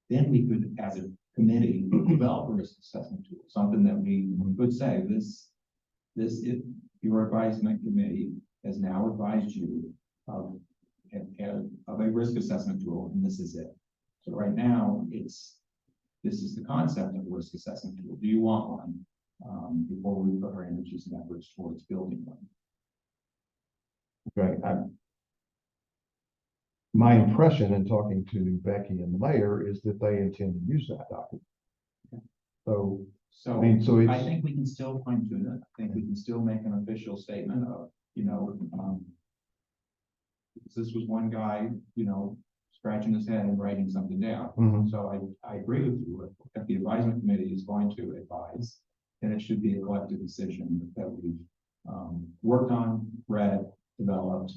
then we could, as a committee, develop a risk assessment tool, something that we could say, your advisement committee has now advised you of a risk assessment tool, and this is it. So right now, this is the concept of a risk assessment tool. Do you want one? Before we put our energies and efforts towards building one. Okay. My impression in talking to Becky and the mayor is that they intend to use that document. Okay. So, So, it's. I think we can still fine tune it. I think we can still make an official statement of, this was one guy, scratching his head and writing something down. Mhm. So I agree with you. If the advisement committee is going to advise, then it should be a collective decision that we've worked on, read, developed,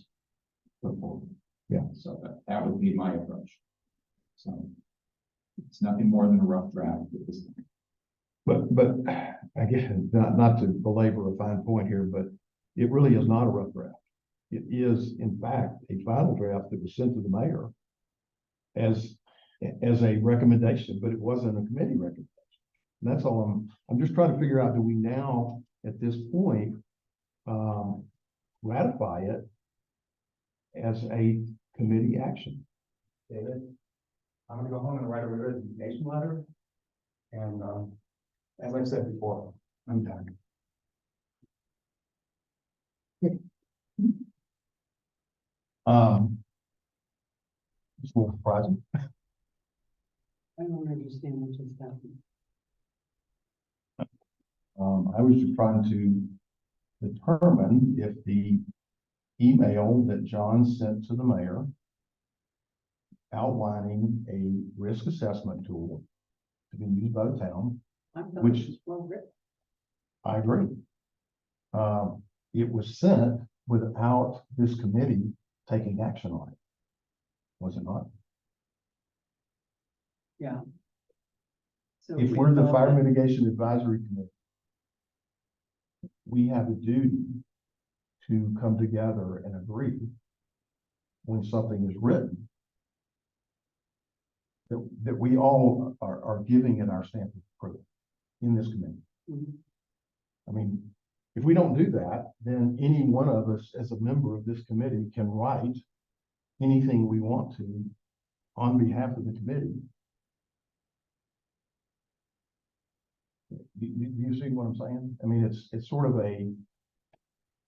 put forward. Yeah. So that would be my approach. So it's nothing more than a rough draft at this point. But again, not to belabor a fine point here, but it really is not a rough draft. It is, in fact, a final draft that was sent to the mayor as a recommendation, but it wasn't a committee recommendation. And that's all I'm just trying to figure out, do we now, at this point, ratify it as a committee action? David, I'm gonna go home and write a resignation letter. And, as I've said before, I'm done. It's a little surprising. I don't understand what just happened. I was just trying to determine if the email that John sent to the mayor outlining a risk assessment tool to be used by the town, I thought Which- it was well written. I agree. It was sent without this committee taking action on it. Was it not? Yeah. So If we we're the felt Fire that- Mitigation Advisory Committee, we have a duty to come together and agree when something is written, that we all are giving it our stamp of approval in this committee. Mhm. I mean, if we don't do that, then any one of us as a member of this committee can write anything we want to on behalf of the committee. Do you see what I'm saying? I mean, it's sort of a,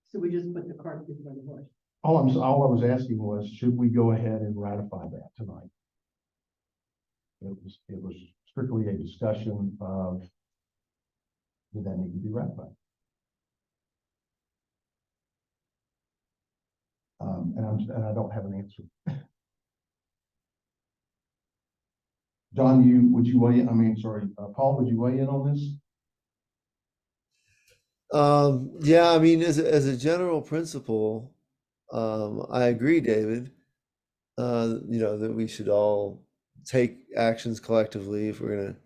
So we just put the cart before the horse. all I was asking was, should we go ahead and ratify that tonight? It was strictly a discussion of, did that need to be ratified? And I don't have an answer. John, would you weigh in? I mean, sorry, Paul, would you weigh in on this? Yeah, I mean, as a general principle, I agree, David. That we should all take actions collectively if we're going to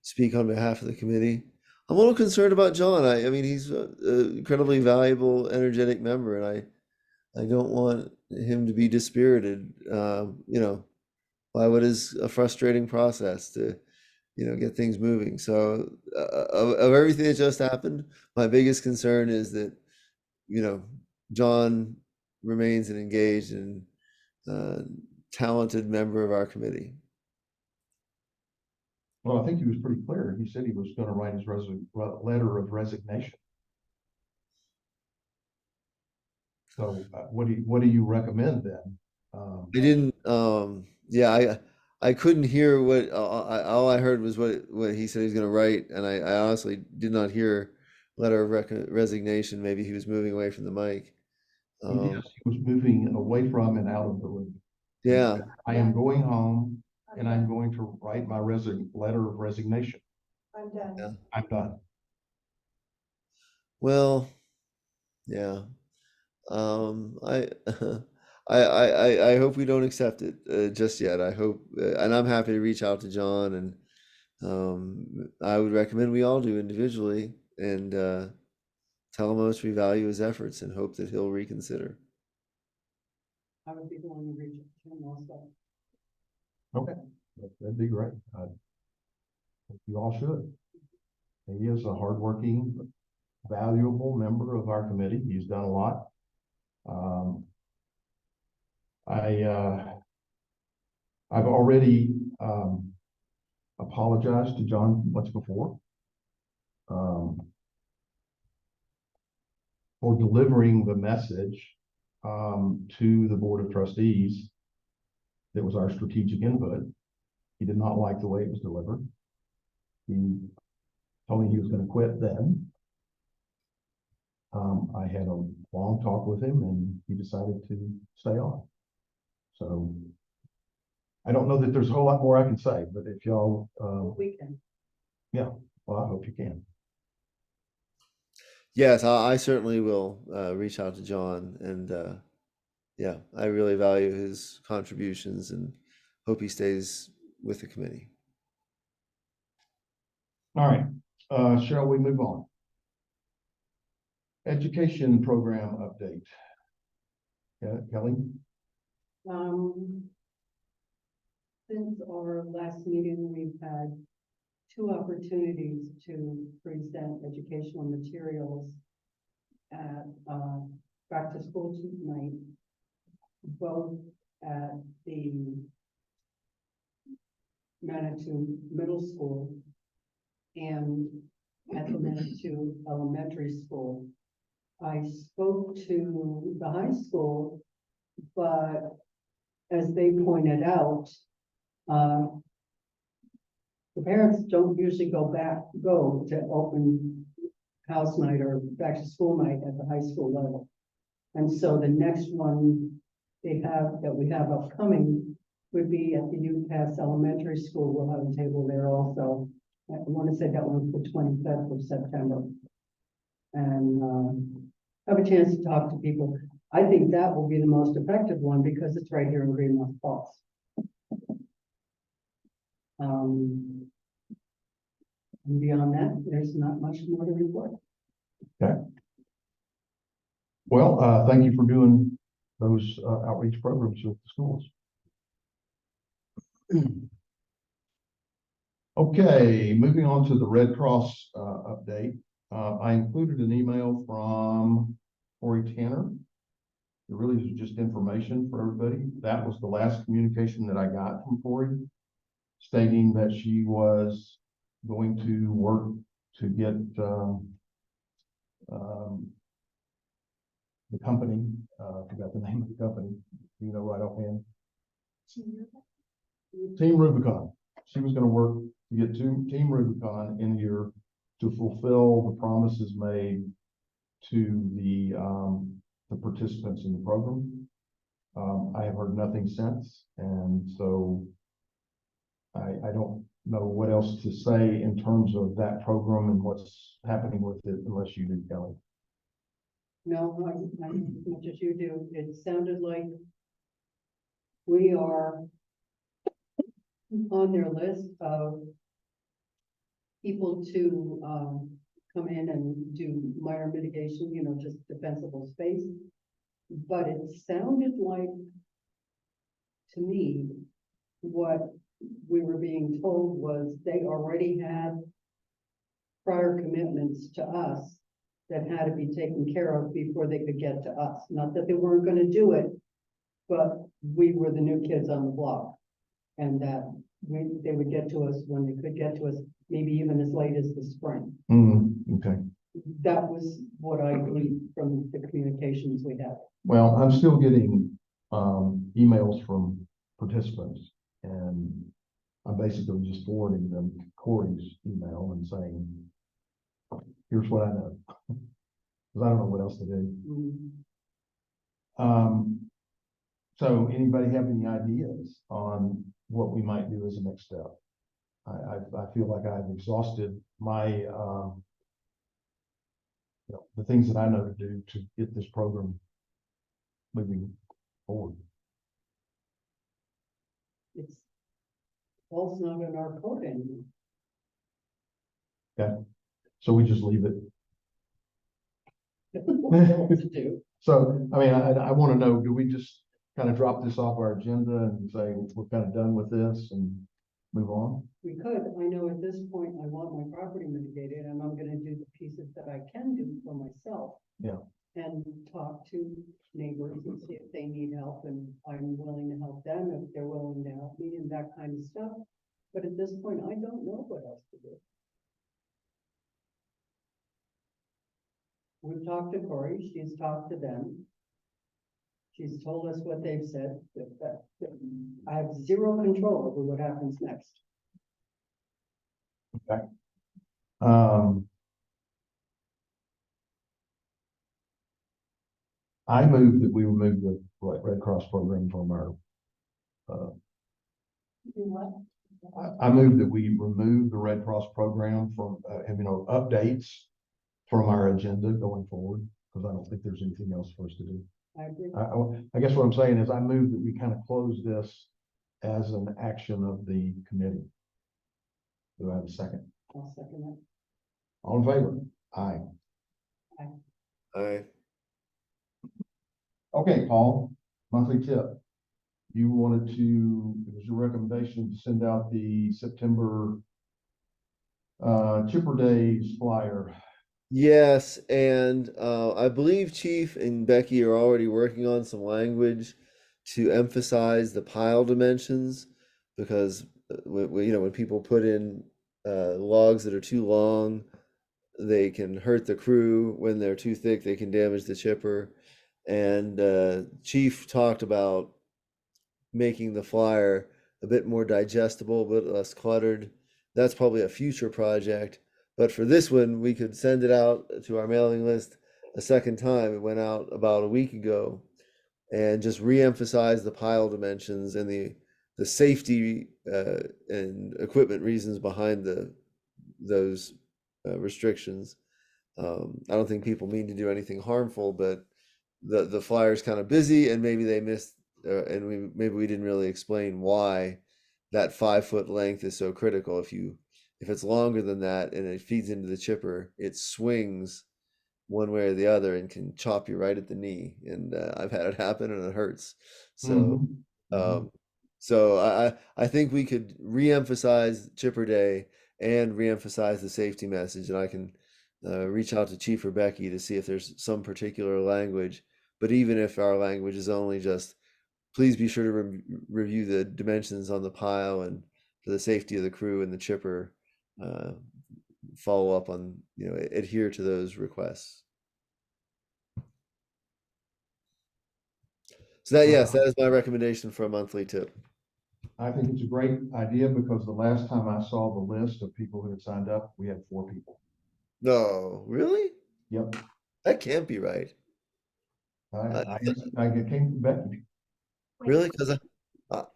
speak on behalf of the committee. I'm a little concerned about John. I mean, he's an incredibly valuable, energetic member, and I don't want him to be dispirited. By what is a frustrating process to, get things moving. So, of everything that just happened, my biggest concern is that, John remains an engaged and talented member of our committee. Well, I think he was pretty clear. He said he was going to write his letter of resignation. So what do you recommend then? I didn't, yeah, I couldn't hear what, all I heard was what he said he was gonna write, and I honestly did not hear letter of resignation. Maybe he was moving away from the mic. Yes, he was moving away from and out of the room. Yeah, I am going home and I'm going to write my letter of resignation. I'm done. yeah. I'm done. Well, yeah. I, I hope we don't accept it just yet. I hope, and I'm happy to reach out to John, and I would recommend we all do individually, and tell him how much we value his efforts and hope that he'll reconsider. I would be willing to reach out to him also. Okay, that'd be great. You all should. He is a hardworking, valuable member of our committee. He's done a lot. I've already apologized to John once before for delivering the message to the Board of Trustees that was our strategic input. He did not like the way it was delivered. He told me he was going to quit then. I had a long talk with him and he decided to stay on. So I don't know that there's a whole lot more I can say, but if y'all, We can. yeah, well, I hope you can. Yes, I certainly will reach out to John, and yeah, I really value his contributions and hope he stays with the committee. All right, shall we move on? Education program update. Yeah, Kelly? Since our last meeting, we've had 2 opportunities to present educational materials at back to school night, both at the Manitou Middle School and at the Manitou Elementary School. I spoke to the high school, but as they pointed out, the parents don't usually go to open house night or back to school night at the high school level. And so the next one that we have upcoming would be at the UPass Elementary School. We'll have a table there also. I want to say that one's the 25th of September. And have a chance to talk to people. I think that will be the most effective one because it's right here in Greenmount Falls. And beyond that, there's not much more to report. Okay. Well, thank you for doing those outreach programs with the schools. Okay, moving on to the Red Cross update. I included an email from Corey Tanner. It really is just information for everybody. That was the last communication that I got from Corey, stating that she was going to work to get the company, I forgot the name of the company, you know, right offhand. Team Rubicon. She was gonna work to get Team Rubicon in here to fulfill the promises made to the participants in the program. I have heard nothing since, and so I don't know what else to say in terms of that program and what's happening with it unless you do, Kelly. No, I, as much as you do, it sounded like we are on their list of people to, come in and do minor mitigation, you know, just defensible space. But it sounded like, to me, what we were being told was they already had prior commitments to us that had to be taken care of before they could get to us. Not that they weren't gonna do it, but we were the new kids on the block. And that they would get to us when they could get to us, maybe even as late as the spring. Okay. That was what I gleaned from the communications we had. Well, I'm still getting emails from participants, and I'm basically just forwarding them Corey's email and saying, here's what I know. Because I don't know what else to do. So anybody have any ideas on what we might do as a next step? I feel like I've exhausted my the things that I know to do to get this program moving forward. It's also not in our code anymore. Okay, so we just leave it. What to do. So, I mean, I want to know, do we just kind of drop this off our agenda and say, we're kind of done with this and move on? We could, I know at this point, I want my property mitigated and I'm gonna do the pieces that I can do for myself. Yeah. And talk to neighbors and see if they need help and I'm willing to help them if they're willing to help me and that kind of stuff. But at this point, I don't know what else to do. We've talked to Corey, she's talked to them. She's told us what they've said, that I have zero control over what happens next. Okay. I move that we remove the Red Cross program from our, I move that we remove the Red Cross program from, updates from our agenda going forward, because I don't think there's anything else for us to do. I agree. I guess what I'm saying is I move that we kind of close this as an action of the committee. Do I have a second? I'll second that. All in favor? Aye. Aye. Okay, Paul, monthly tip. You wanted to, it was your recommendation to send out the September Chipper Days flyer. Yes, and I believe Chief and Becky are already working on some language to emphasize the pile dimensions, because when people put in logs that are too long, they can hurt the crew. When they're too thick, they can damage the chipper. And Chief talked about making the flyer a bit more digestible, a bit less cluttered. That's probably a future project. But for this one, we could send it out to our mailing list a second time. It went out about a week ago, and just re-emphasize the pile dimensions and the safety and equipment reasons behind those restrictions. I don't think people mean to do anything harmful, but the flyer's kind of busy, and maybe they missed, and maybe we didn't really explain why that 5-foot length is so critical. If it's longer than that and it feeds into the chipper, it swings one way or the other and can chop you right at the knee. And I've had it happen and it hurts. So, Mhm. um, so I think we could re-emphasize Chipper Day and re-emphasize the safety message. And I can reach out to Chief or Becky to see if there's some particular language. But even if our language is only just, please be sure to review the dimensions on the pile and for the safety of the crew and the chipper, uh, follow up on, adhere to those requests. So that, yes, that is my recommendation for a monthly tip. I think it's a great idea because the last time I saw the list of people who had signed up, we had 4 people. No, really? Yep. That can't be right. I came from Becky. Really? Because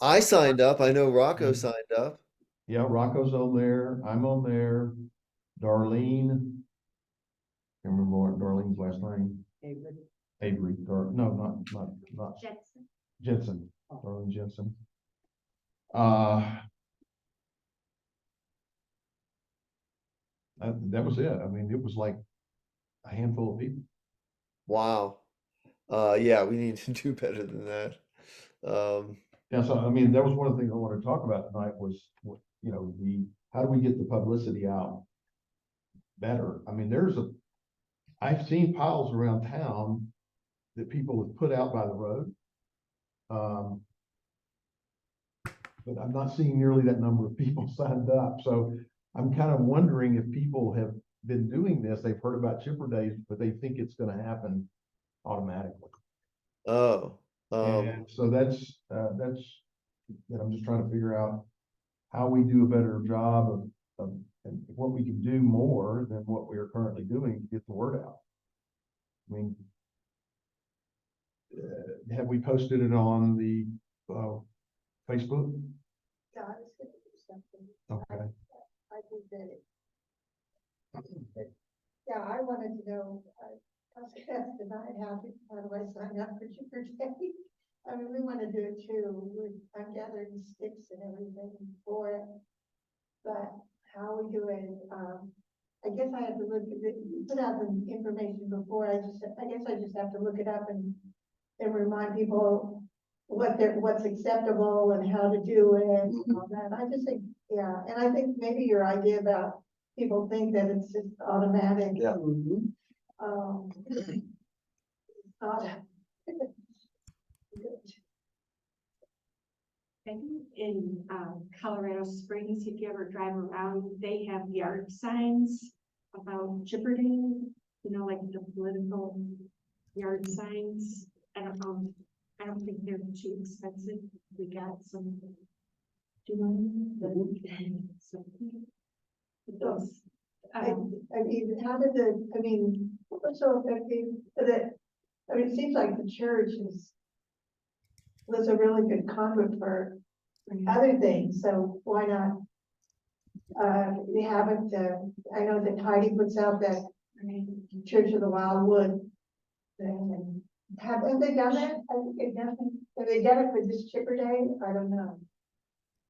I signed up. I know Rocco signed up. Yeah, Rocco's on there. I'm on there. Darlene. Can't remember what Darlene's last name. Avery. No, not Jetson. Jensen. Darlene Jensen. That was it. I mean, it was like a handful of people. Wow. Yeah, we need to do better than that. Yeah, so I mean, that was one of the things I wanted to talk about tonight was, how do we get the publicity out better? I mean, I've seen piles around town that people have put out by the road. But I'm not seeing nearly that number of people signed up. So I'm kind of wondering if people have been doing this, they've heard about Chipper Days, but they think it's going to happen automatically. Oh, And so that's that I'm just trying to figure out how we do a better job of and what we can do more than what we are currently doing to get the word out. I mean, have we posted it on the Facebook? Yeah, I was gonna do something. Okay. I did that. Yeah, I wanted to know, I was gonna ask tonight, how do I sign up for Chipper Day? I mean, we want to do it too. I'm gathering sticks and everything for it. But how we do it, I guess I have to look at it, put out the information before, I guess I just have to look it up and remind people what's acceptable and how to do it and all that. I just think, yeah, and I think maybe your idea about people think that it's just automatic. Yeah. It's not. I think in Colorado Springs, if you ever drive around, they have yard signs about Chipper Day, like the political yard signs. I don't think they're too expensive. We got some. Do you want some? Those. I mean, how did so it seems like the church was a really good conduit for other things, so why not? We haven't, I know that Heidi puts out that Church of the Wildwood thing, and have they done that? Have they done it for this Chipper Day? I don't know.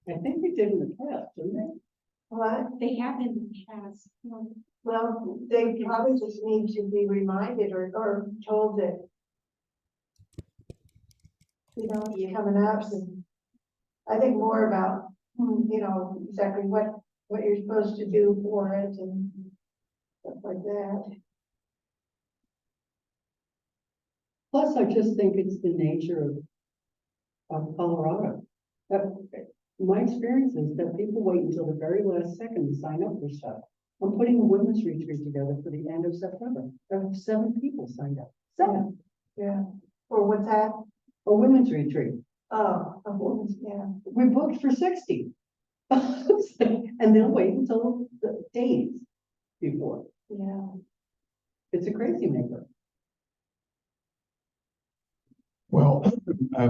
I think they did in the past, didn't they? What? They have in the past. Well, they probably just need to be reminded or told that, it's coming up, and I think more about, exactly what you're supposed to do for it and stuff like that. Plus, I just think it's the nature of Colorado. My experience is that people wait until the very last second to sign up for stuff. I'm putting a women's retreat together for the end of September. There have 7 people signed up. 7. Yeah. Or what's that? A women's retreat. Oh, a woman's, yeah. We booked for 60. And they'll wait until the days before. Yeah. It's a crazy maker. Well,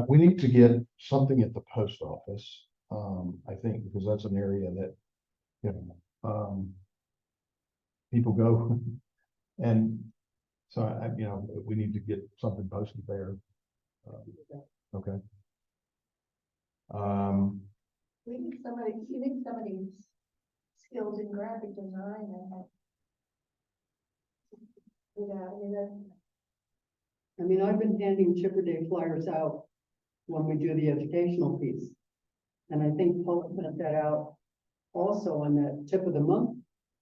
we need to get something at the post office. I think because that's an area that, people go and so we need to get something posted there. Okay. We need somebody, you need somebody's skilled in graphic design and I mean, that, I mean, I've been handing Chipper Day flyers out when we do the educational piece. And I think Paul sent that out also on that tip of the month,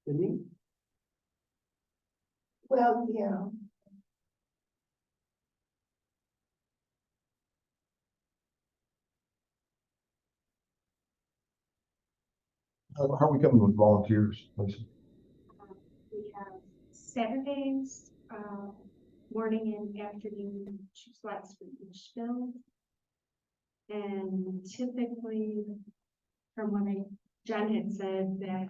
didn't he? well, yeah, How are we coming with volunteers, Lisa? We have Saturdays, morning and afternoon slots for each build. And typically, from what John had said, that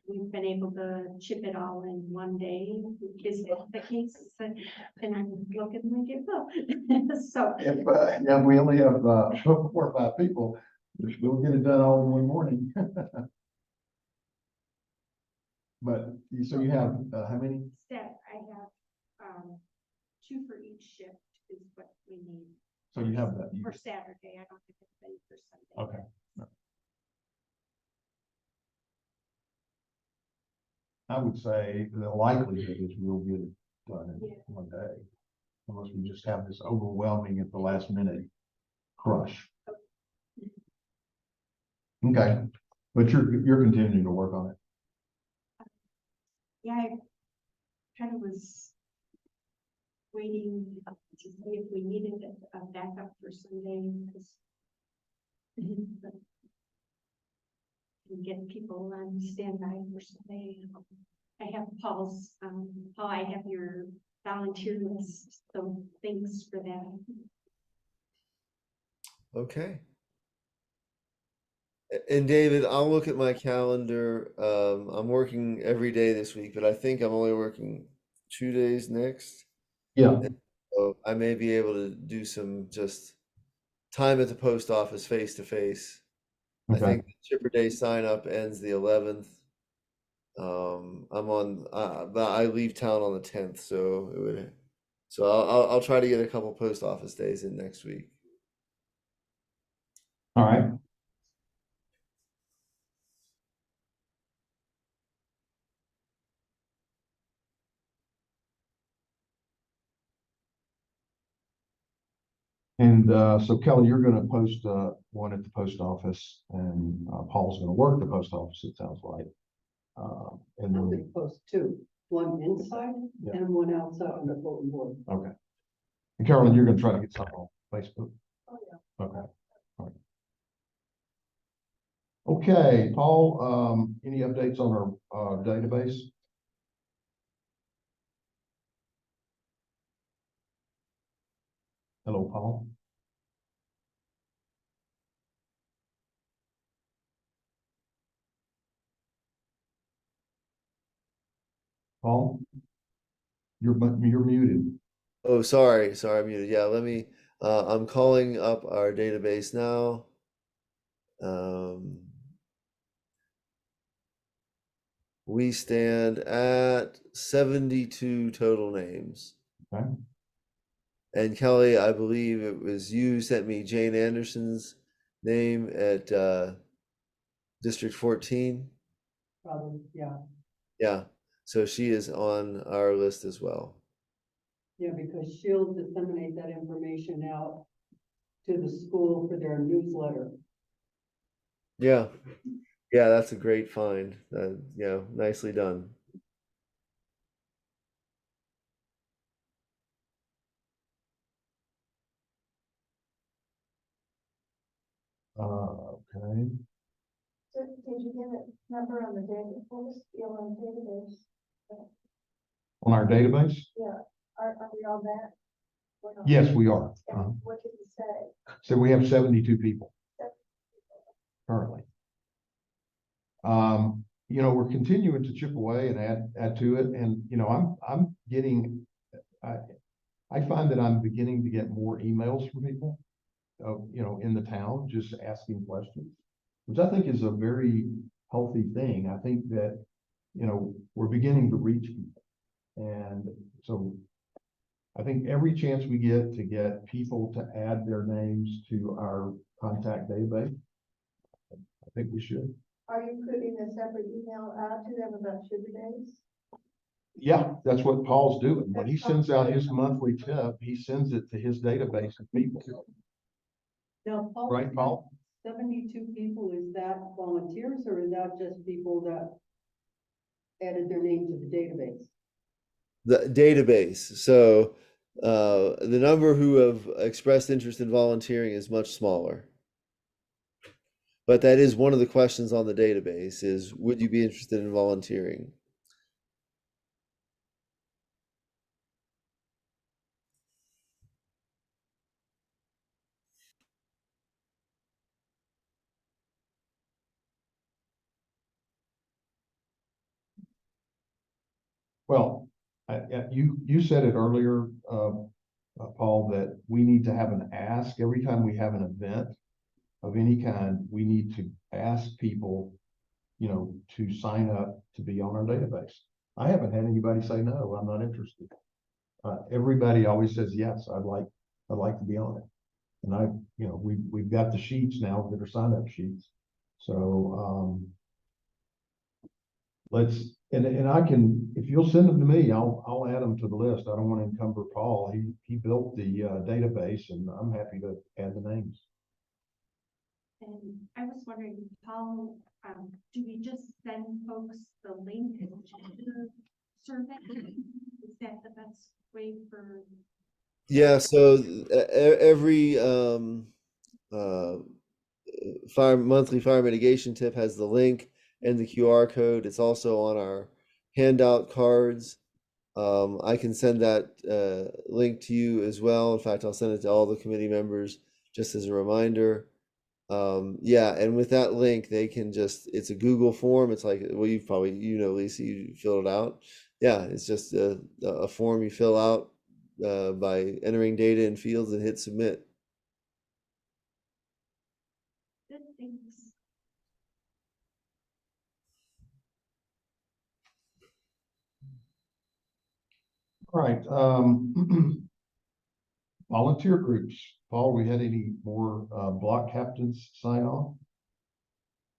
we've been able to chip it all in one day. Is that the case? And I'm looking like it will. So, If we only have, 4 or 5 people, we'll get it done all in one morning. But, so you have, how many? Stat, I have, 2 for each shift is what we need. So you have that. For Saturday, I don't think it's any for Sunday. Okay. I would say the likelihood is we'll get it done in Yeah. one day. Unless we just have this overwhelming at the last minute crush. Okay, but you're continuing to work on it. Yeah, I kind of was waiting to see if we needed a backup for Sunday, because and get people on standby for Sunday. I have Paul, I have your volunteer list, so thanks for that. Okay. And David, I'll look at my calendar. I'm working every day this week, but I think I'm only working 2 days next. Yeah. So I may be able to do some just time at the post office face to face. I Okay. think the Chipper Day sign up ends the 11th. I'm on, but I leave town on the 10th, so it would, so I'll try to get a couple post office days in next week. All right. And so Kelly, you're gonna post one at the post office, and Paul's gonna work the post office, it sounds like. And I'm then, gonna post 2, one inside Yeah. and one outside on the bulletin board. okay. And Carolyn, you're gonna try to get something on Facebook? oh, yeah. Okay. All right. Okay, Paul, any updates on our database? Hello, Paul. Paul? You're muted. Oh, sorry, I'm muted. Yeah, let me, I'm calling up our database now. We stand at 72 total names. Okay. And Kelly, I believe it was you sent me Jane Anderson's name at District 14. Probably, yeah. Yeah, so she is on our list as well. Yeah, because she'll disseminate that information out to the school for their newsletter. Yeah, yeah, that's a great find. Yeah, nicely done. Okay. So did you get a number on the data, on database? On our database? Yeah, are we on that? Or not? Yes, we are. And what did you say? So we have 72 people currently. We're continuing to chip away and add to it. And, I'm getting, I find that I'm beginning to get more emails from people, in the town, just asking questions, which I think is a very healthy thing. I think that, we're beginning to reach people. And so I think every chance we get to get people to add their names to our contact database, I think we should. Are you putting a separate email out to them about sugar days? Yeah, that's what Paul's doing. When he sends out his monthly tip, he sends it to his database of people. Now, Paul. Right, Paul? 72 people, is that volunteers or is that just people that added their name to the database? The database. So the number who have expressed interest in volunteering is much smaller. But that is one of the questions on the database is, would you be interested in volunteering? Well, you said it earlier, Paul, that we need to have an ask every time we have an event of any kind. We need to ask people, to sign up to be on our database. I haven't had anybody say no, I'm not interested. Everybody always says yes, I'd like to be on it. And we've got the sheets now that are sign-up sheets. So and I can, if you'll send them to me, I'll add them to the list. I don't want to encumber Paul. He built the database, and I'm happy to add the names. And I was wondering, Paul, do we just send folks the link to the survey? Is that the best way for? Yeah, so every monthly fire mitigation tip has the link and the QR code. It's also on our handout cards. I can send that link to you as well. In fact, I'll send it to all the committee members just as a reminder. Yeah, and with that link, they can it's a Google form. It's like, well, Lisa, you filled it out. Yeah, it's just a form you fill out by entering data in fields and hit submit. Good, thanks. All right. Volunteer groups. Paul, we had any more block captains sign on?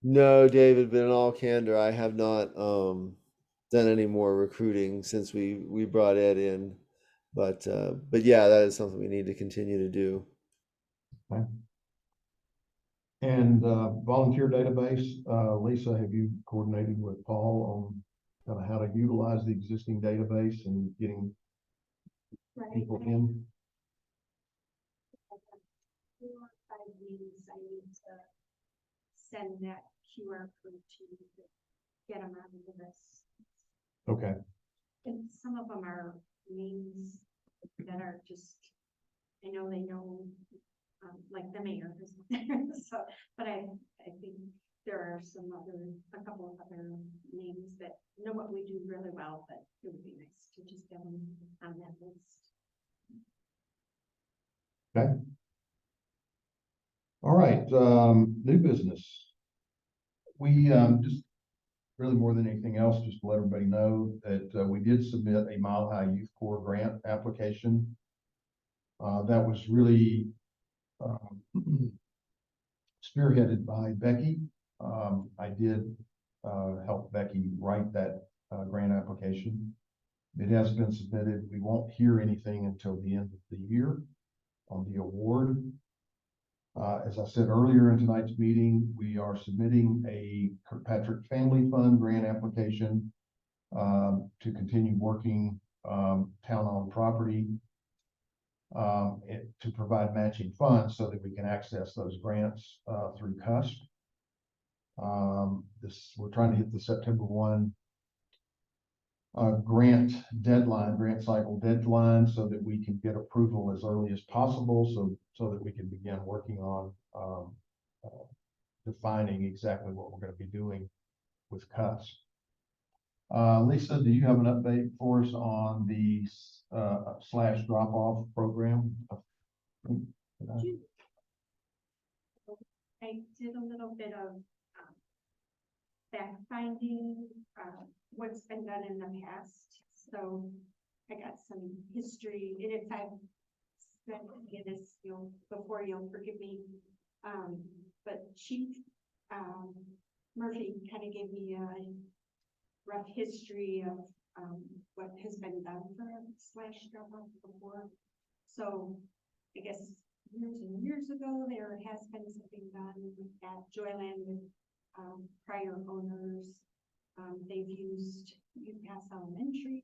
No, David, but in all candor, I have not done any more recruiting since we brought Ed in. But yeah, that is something we need to continue to do. Okay. And volunteer database, Lisa, have you coordinated with Paul on kind of how to utilize the existing database and getting people in? 4 or 5 meetings, I need to send that QR code to you to get them out of the list. Okay. And some of them are names that are just, I know they know, like the mayor is there. So, but I think there are a couple of other names that know what we do really well, but it would be nice to just get them on that list. Okay. All right. New business. We just really more than anything else, just to let everybody know that we did submit a Mile High Youth Corps grant application. That was really spearheaded by Becky. I did help Becky write that grant application. It has been submitted. We won't hear anything until the end of the year on the award. As I said earlier in tonight's meeting, we are submitting a Kirkpatrick Family Fund grant application to continue working town-owned property to provide matching funds so that we can access those grants through CUSP. We're trying to hit the September 1 grant cycle deadline, so that we can get approval as early as possible, so that we can begin working on defining exactly what we're going to be doing with CUSP. Lisa, do you have an update for us on the slash drop-off program? I did a little bit of fact finding, what's been done in the past. So I got some history, and if I've said this, before, you'll forgive me. But Chief Murphy kind of gave me a rough history of what has been done for slash drop-off before. So I guess years and years ago, there has been something done at Joyland with prior owners. They've used UPass Elementary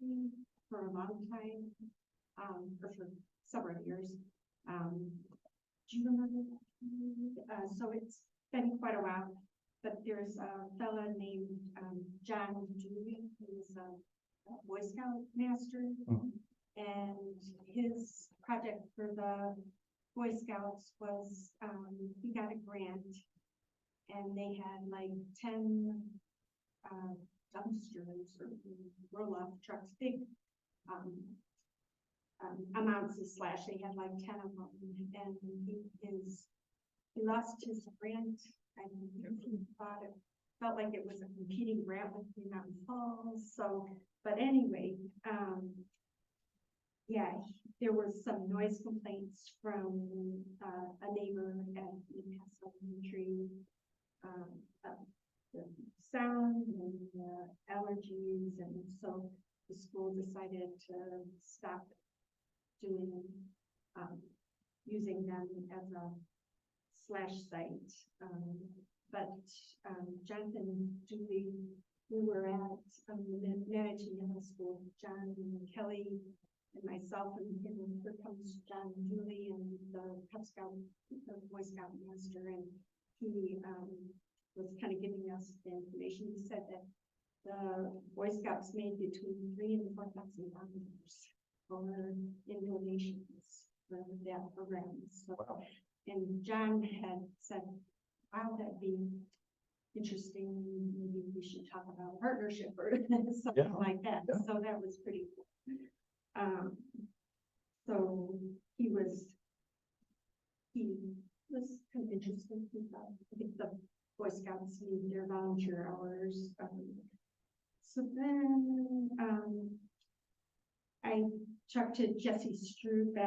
for a long time, or for several years. Do you remember that? So it's been quite a while, but there's a fella named John Dooley, who's a Boy Scout master. And his project for the Boy Scouts was, he got a grant and they had like 10 dumpsters or roll-off trucks, big amounts of slash. They had like 10 of them, and he lost his grant. I think he thought it felt like it was a competing grant with Green Mountain Falls. So, but anyway, yeah, there was some noise complaints from a neighbor at UPass Elementary, the sound and allergies, and so the school decided to stop doing using them as a slash site. But Jonathan Dooley, we were at managing middle school, John and Kelly and myself, and here comes John Dooley and the Cub Scout, the Boy Scout master, and he was kind of giving us the information. He said that the Boy Scouts made between $3,000 and $4,000 for in donations for that program. So, and John had said, wow, that'd be interesting. Maybe we should talk about a partnership or something like that. Yeah. So that was pretty cool. So he was kind of interested. He thought, I think the Boy Scouts need their volunteer hours. So then I talked to Jesse Stroop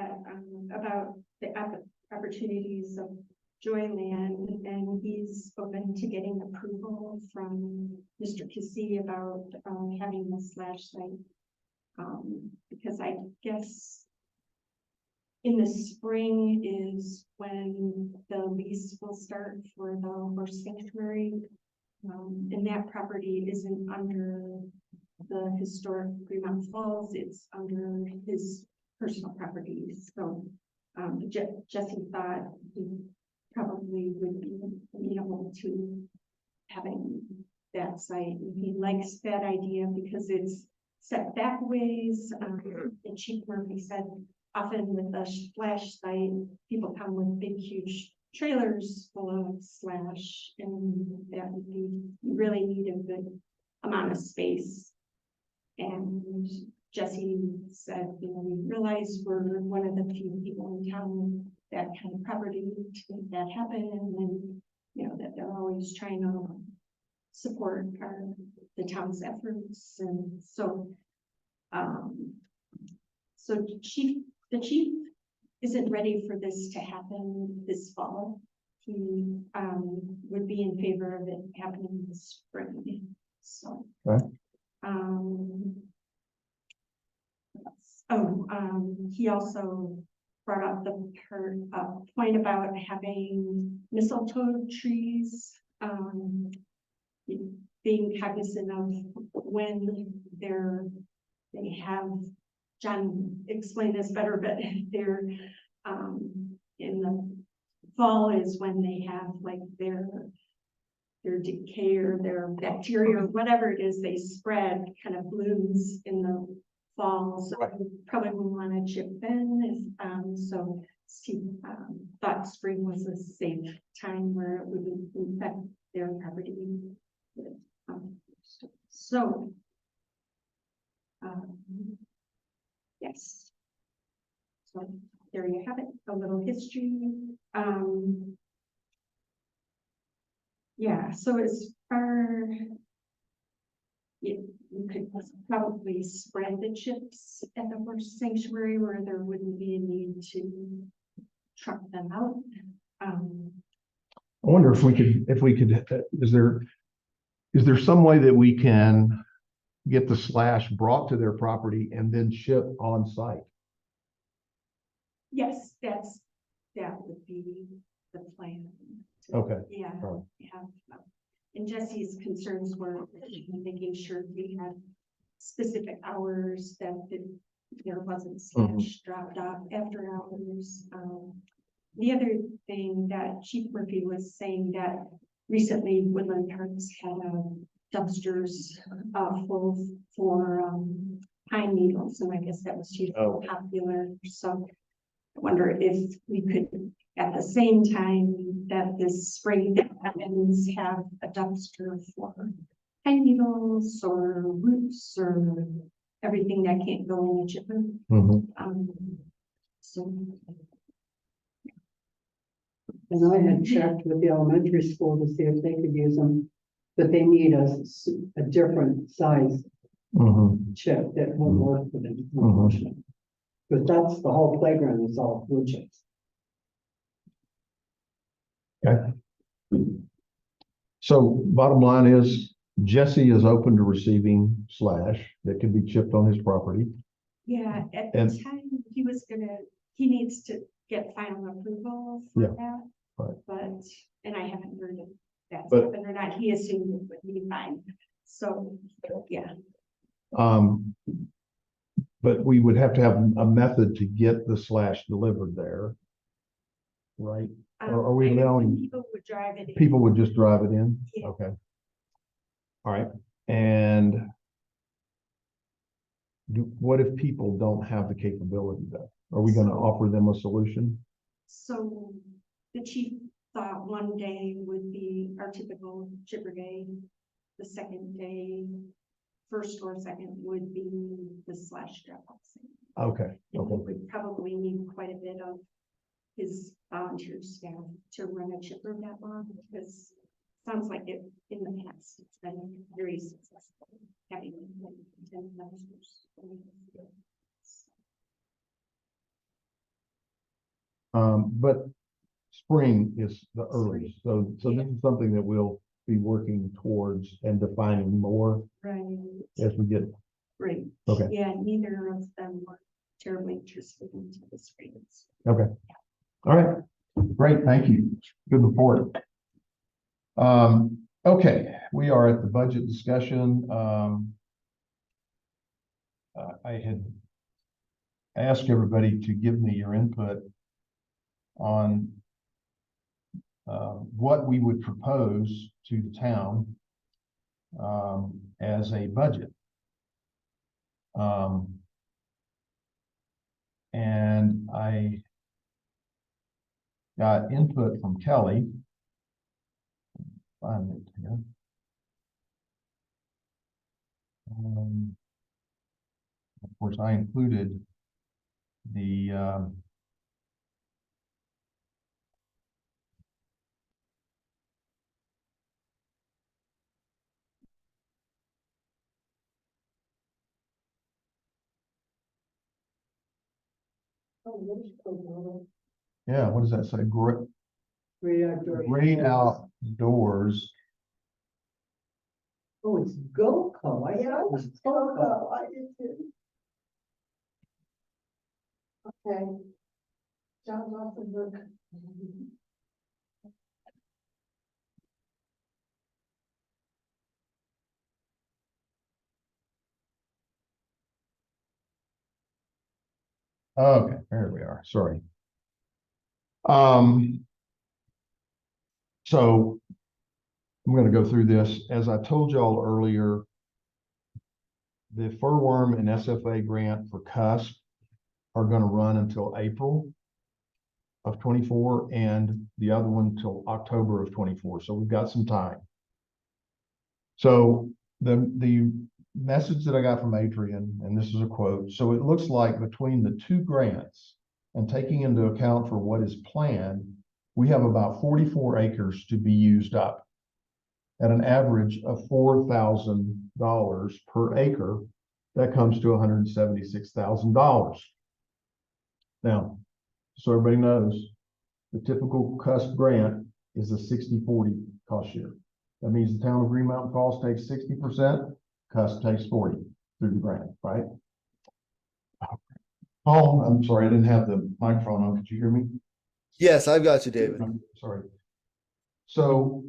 about the opportunities of Joyland, and he's open to getting approval from Mr. Kissy about having the slash site. Because I guess in the spring is when the lease will start for the horse sanctuary. And that property isn't under the historic Green Mountain Falls, it's under his personal property. So Jesse thought he probably would be amenable to having that site. He likes that idea because it's set back ways. And Chief Murphy said often with the slash site, people come with big, huge trailers full of slash, and that would be, you really need a good amount of space. And Jesse said, you know, we realize we're one of the few people in town with that kind of property to make that happen, and you know that they're always trying to support the town's efforts. And so the chief isn't ready for this to happen this fall. He would be in favor of it happening this spring. So okay. He also brought up the point about having mistletoe trees, being cognizant of when they have, John explained this better, but they're in the fall is when they have like their decay or their bacteria or whatever it is, they spread kind of blooms in the fall. So we probably want to chip in. So Steve thought spring was a safe time where it would infect their property. Yes. So there you have it, a little history. Yeah, so as far, you could probably spread the chips at the horse sanctuary where there wouldn't be a need to truck them out. I wonder if we could, is there some way that we can get the slash brought to their property and then ship on site? Yes, that would be the plan. Okay. Yeah, Alright. have, and Jesse's concerns were making sure we had specific hours that there wasn't slash dropped off after hours. The other thing that Chief Murphy was saying that recently Woodland Parks had dumpsters full for pine needles, and I guess that was too popular. So I wonder if we could, at the same time that this spring happens, have a dumpster for pine needles or roots or everything that can't go in the chipper. So. And I had checked with the elementary school to see if they could use them, but they need a different size chip that won't work for them, unfortunately. Because that's the whole playground is all blue chips. Okay. So bottom line is Jesse is open to receiving slash that can be chipped on his property. Yeah, at the And- time, he needs to get final approval for Yeah, that. right. But, and I haven't heard if that's But- happened or not, he assumed it would be fine. So, yeah, But we would have to have a method to get the slash delivered there. Right? Are we I know allowing- people would drive it. in. People would just drive it in? Yeah. Okay. All right, and what if people don't have the capability though? Are we gonna offer them a solution? So the chief thought one day would be our typical chipper day. The second day, first or second would be the slash drop off. Okay, And he okay, would probably need quite a bit of his volunteer staff to run a chipper that long, because it sounds like it in the past, it's been very successful having like 10 members. but spring is the earliest, so this is something that we'll be working towards and defining more Right, as we get, right. okay, Yeah, neither of them were terribly interested in the screens. okay. All right, great, thank you. Good report. Okay, we are at the budget discussion. I had asked everybody to give me your input on what we would propose to the town as a budget. And I got input from Kelly. Find it here. Of course, I included the yeah, what does that say? Great outdoors. Oh, it's GoCo. I Yeah, thought it was oh, GoCo. I did too. Okay. John's off the book. Okay, there we are. Sorry. So I'm going to go through this. As I told y'all earlier, the furworm and SFA grant for CUSP are going to run until April of 24 and the other one till October of 24. So we've got some time. So the message that I got from Adrian, and this is a quote, so it looks like between the two grants and taking into account for what is planned, we have about 44 acres to be used up at an average of $4,000 per acre. That comes to $176,000. Now, so everybody knows, the typical CUSP grant is a 60-40 cost share. That means the town of Green Mountain Falls takes 60%, Cuss takes 40 through the grant, right? Paul, I'm sorry, I didn't have the microphone on. Could you hear me? Yes, I've got you, David. I'm sorry. So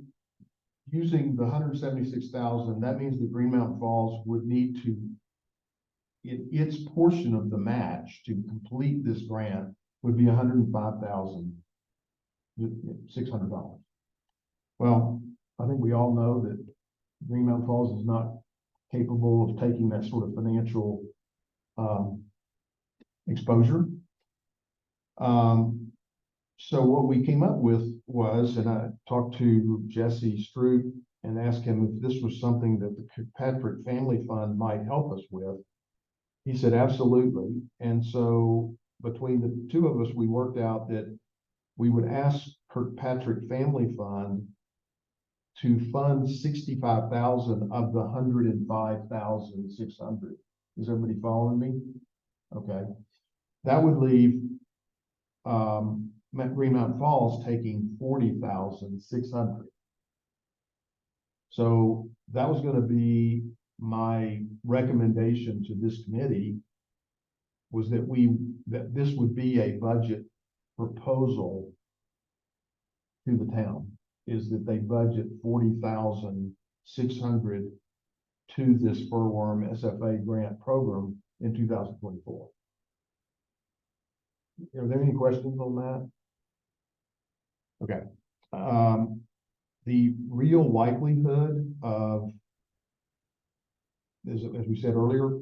using the 176,000, that means that Green Mountain Falls would need to, its portion of the match to complete this grant would be $105,600. Well, I think we all know that Green Mountain Falls is not capable of taking that sort of financial exposure. So what we came up with was, and I talked to Jesse Stroop and asked him if this was something that the Kirkpatrick Family Fund might help us with. He said, absolutely. And so between the two of us, we worked out that we would ask Kirkpatrick Family Fund to fund 65,000 of the 105,600. Is everybody following me? Okay. That would leave Green Mountain Falls taking 40,600. So that was going to be my recommendation to this committee, was that this would be a budget proposal to the town, is that they budget 40,600 to this furworm SFA grant program in 2024. Are there any questions on that? Okay. The real likelihood of, as we said earlier,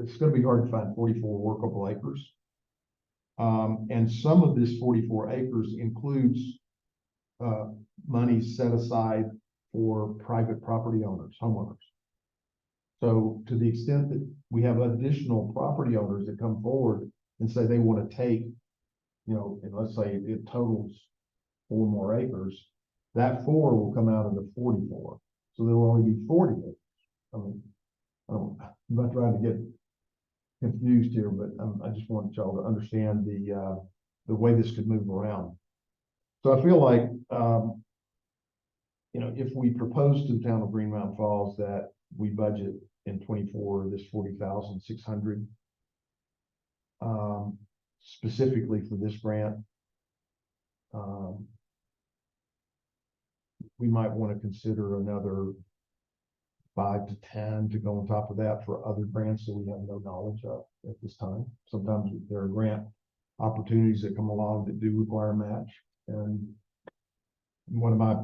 it's going to be hard to find 44 workable acres. And some of this 44 acres includes money set aside for private property owners, homeowners. So to the extent that we have additional property owners that come forward and say they want to take, and let's say it totals 4 more acres, that 4 will come out of the 44. So there will only be 40 acres. I mean, I'm not trying to get confused here, but I just want y'all to understand the way this could move around. So I feel like, if we propose to the town of Green Mountain Falls that we budget in 24 this 40,600 specifically for this grant, we might want to consider another 5 to 10 to go on top of that for other grants that we have no knowledge of at this time. Sometimes there are grant opportunities that come along that do require a match. And one of my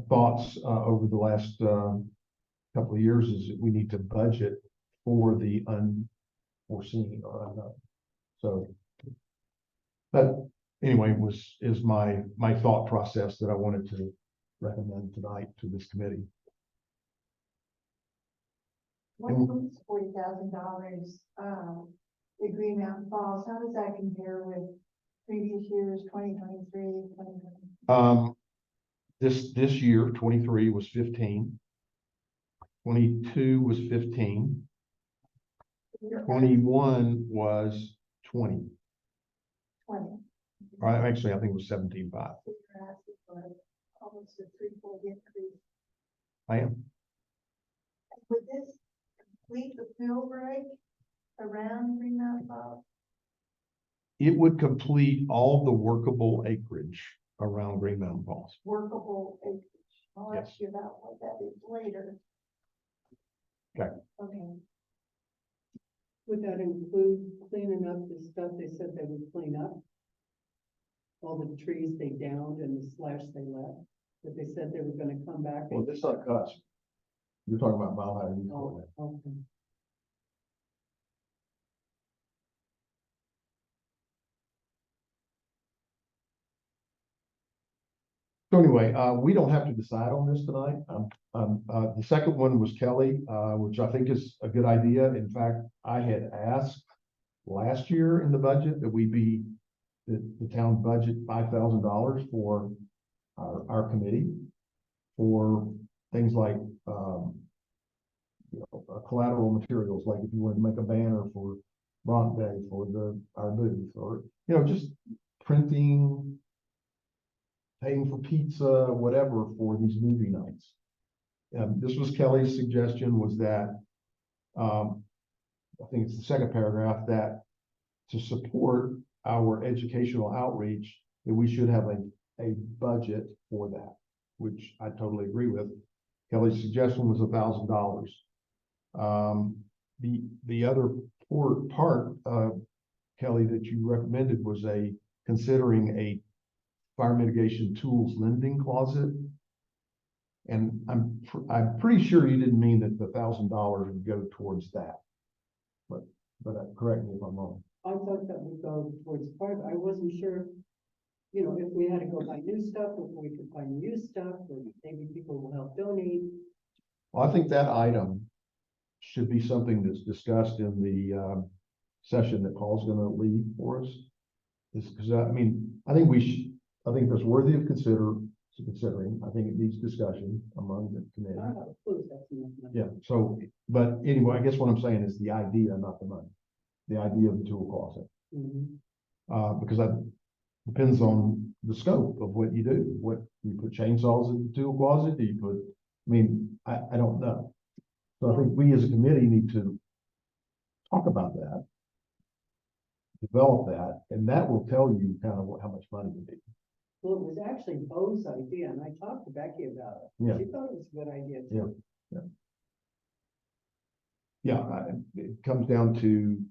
thoughts over the last couple of years is that we need to budget for the unforeseen or unknown. So that anyway is my thought process that I wanted to recommend tonight to this committee. What includes $40,000, the Green Mountain Falls? How does that compare with previous years, 2023, 2020? This year, 23 was 15. 22 was 15. 21 was 20. 20. Actually, I think it was 17.5. So you're asking for almost a 3-fold increase. I am. Would this complete the fill break around Green Mountain Falls? It would complete all the workable acreage around Green Mountain Falls. Workable acreage. I'll Yes. ask you about what that is later. Okay. Okay. Would that include cleaning up the stuff they said they would clean up? All the trees they downed and the slash they left, that they said they were gonna come back. Well, this is not cuts. You're talking about Mile High. Oh, okay. So anyway, we don't have to decide on this tonight. The second one was Kelly, which I think is a good idea. In fact, I had asked last year in the budget that the town budget $5,000 for our committee for things like collateral materials, like if you wanted to make a banner for Bronx Day for our booth, or just printing, paying for pizza, whatever, for these movie nights. this was Kelly's suggestion, was that, I think it's the second paragraph, that to support our educational outreach, that we should have a budget for that, which I totally agree with. Kelly's suggestion was $1,000. The other part, Kelly, that you recommended was considering a fire mitigation tools lending closet. And I'm pretty sure you didn't mean that the $1,000 would go towards that. But correct me if I'm wrong. I thought that would go towards part of it. I wasn't sure, you know, if we had to go buy new stuff, if we could find used stuff, or maybe people will help donate. Well, I think that item should be something that's discussed in the session that Paul's going to lead for us. Because I mean, I think that's worthy of considering. I think it needs discussion among the committee. I have a clue that's enough money. Yeah. So, but anyway, I guess what I'm saying is the idea, not the money. The idea of the tool closet, Mhm. because that depends on the scope of what you do. What you put chainsaws in the tool closet? Do you put? I mean, I don't know. So I think we as a committee need to talk about that, develop that, and that will tell you kind of how much money you need. Well, it was actually Bo's idea, and I talked to Becky about it. Yeah. She thought it was a good idea too. It comes down to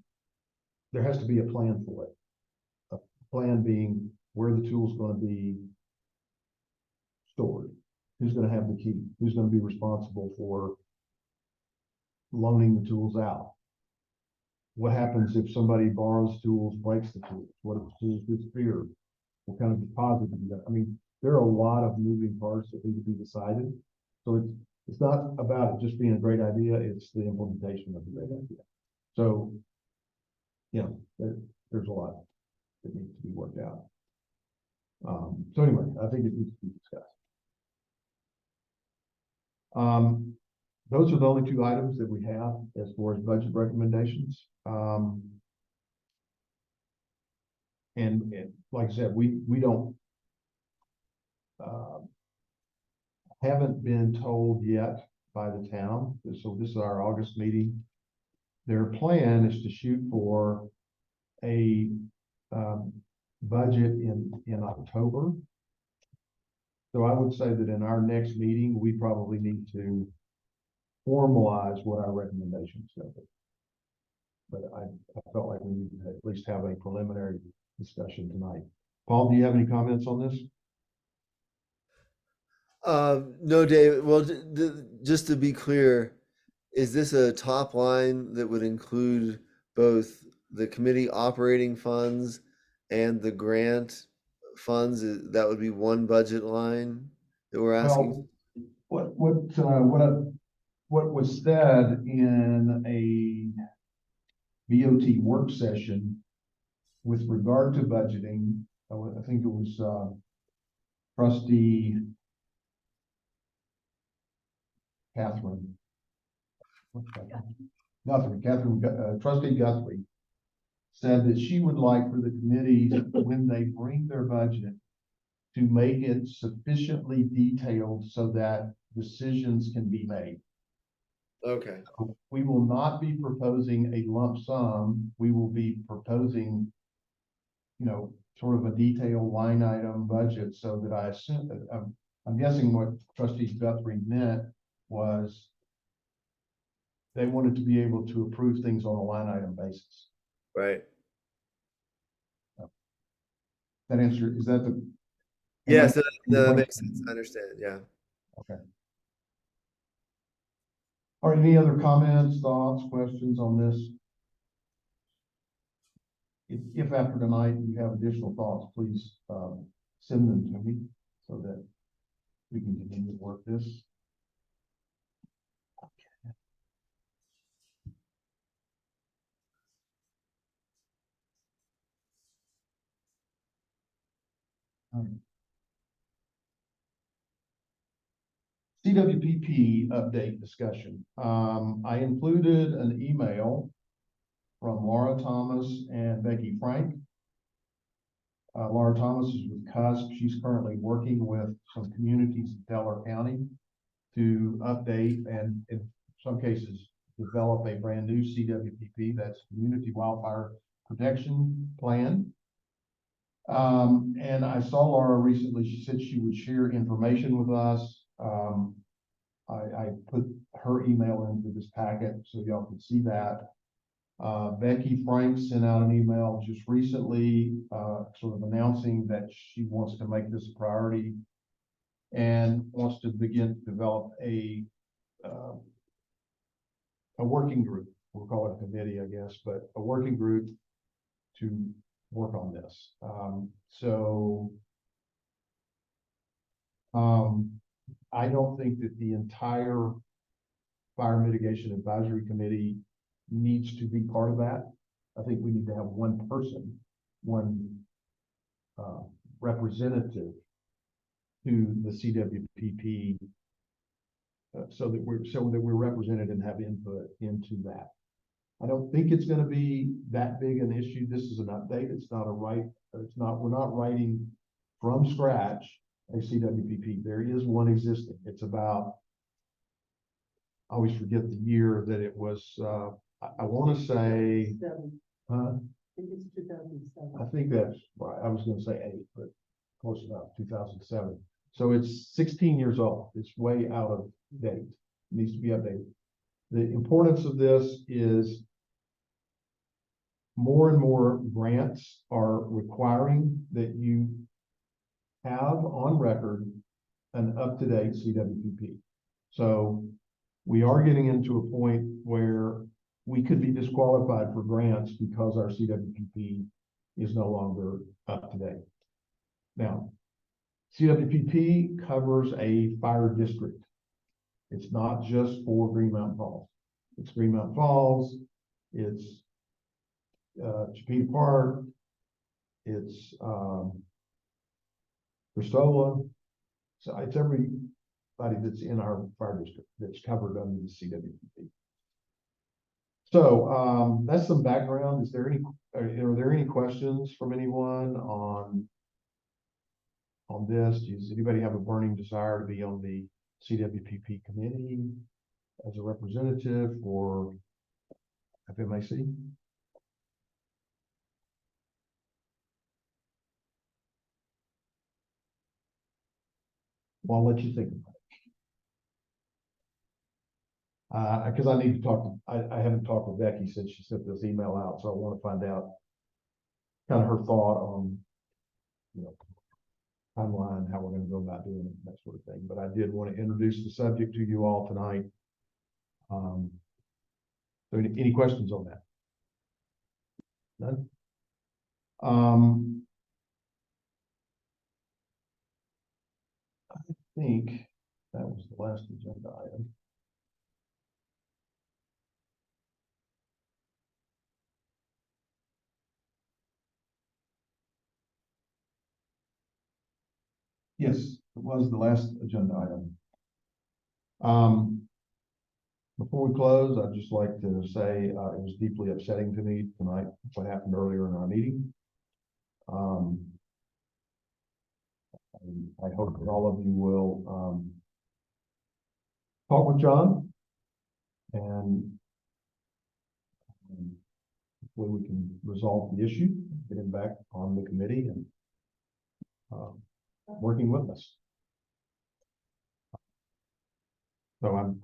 there has to be a plan for it. A plan being where the tool's going to be stored, who's going to have the key, who's going to be responsible for loaning the tools out. What happens if somebody borrows tools, breaks the tools? What if the tools disappear? What kind of deposit do you got? I mean, there are a lot of moving parts that need to be decided. So it's not about it just being a great idea, it's the implementation of the great idea. So, you know, there's a lot that needs to be worked out. So anyway, I think it needs to be discussed. Those are the only two items that we have as far as budget recommendations. And like I said, we don't haven't been told yet by the town. So this is our August meeting. Their plan is to shoot for a budget in October. So I would say that in our next meeting, we probably need to formalize what our recommendations are. But I felt like we need to at least have a preliminary discussion tonight. Paul, do you have any comments on this? No, David. Well, just to be clear, is this a top line that would include both the committee operating funds and the grant funds? That would be one budget line that we're asking. Well, what was said in a BOT work session with regard to budgeting, I think it was trustee Catherine. Trustee Guthrie said that she would like for the committees, when they bring their budget, to make it sufficiently detailed so that decisions can be made. Okay. We will not be proposing a lump sum. We will be proposing, you know, sort of a detailed line item budget, so that I assume that I'm guessing what trustee Guthrie meant was they wanted to be able to approve things on a line item basis. Right. That answer, is that the? Yes, that makes sense. I understand. Yeah. Okay. All right, any other comments, thoughts, questions on this? If after tonight you have additional thoughts, please send them to me so that we can continue to work this. All right. CWPP update discussion. I included an email from Laura Thomas and Becky Frank. Laura Thomas is with CUSP. She's currently working with some communities in Delaware County to update and in some cases, develop a brand new CWPP, that's Community Wildfire Protection Plan. And I saw Laura recently, she said she would share information with us. I put her email into this packet so y'all can see that. Becky Frank sent out an email just recently, sort of announcing that she wants to make this a priority and wants to begin to develop a working group. We'll call it a committee, I guess, but a working group to work on this. I don't think that the entire Fire Mitigation Advisory Committee needs to be part of that. I think we need to have one person, one representative to the CWPP, so that we're represented and have input into that. I don't think it's going to be that big an issue. This is an update. It's not we're not writing from scratch a CWPP. There is one existing. It's about, I always forget the year that it was, I want to say, I think it's 2007. I think that's right. I was going to say 8, but close enough, 2007. So it's 16 years old. It's way out of date. It needs to be updated. The importance of this is more and more grants are requiring that you have on record an up-to-date CWPP. So we are getting into a point where we could be disqualified for grants because our CWPP is no longer up to date. Now, CWPP covers a fire district. It's not just for Green Mountain Falls. It's Green Mountain Falls, it's Chipeta Park, it's Cristola. So it's everybody that's in our fire district that's covered under the CWPP. So that's some background. Are there any questions from anyone on this? Does anybody have a burning desire to be on the CWPP committee as a representative for FMAC? Well, I'll let you think about it. Because I need to talk to, I haven't talked with Becky since she sent this email out, so I want to find out kind of her thought on, timeline, how we're going to go about doing it, that sort of thing. But I did want to introduce the subject to you all tonight. So any questions on that? None? I think that was the last agenda item. Yes, it was the last agenda item. Before we close, I'd just like to say it was deeply upsetting to me tonight what happened earlier in our meeting. I hope that all of you will talk with John and hopefully we can resolve the issue, get him back on the committee and working with us. So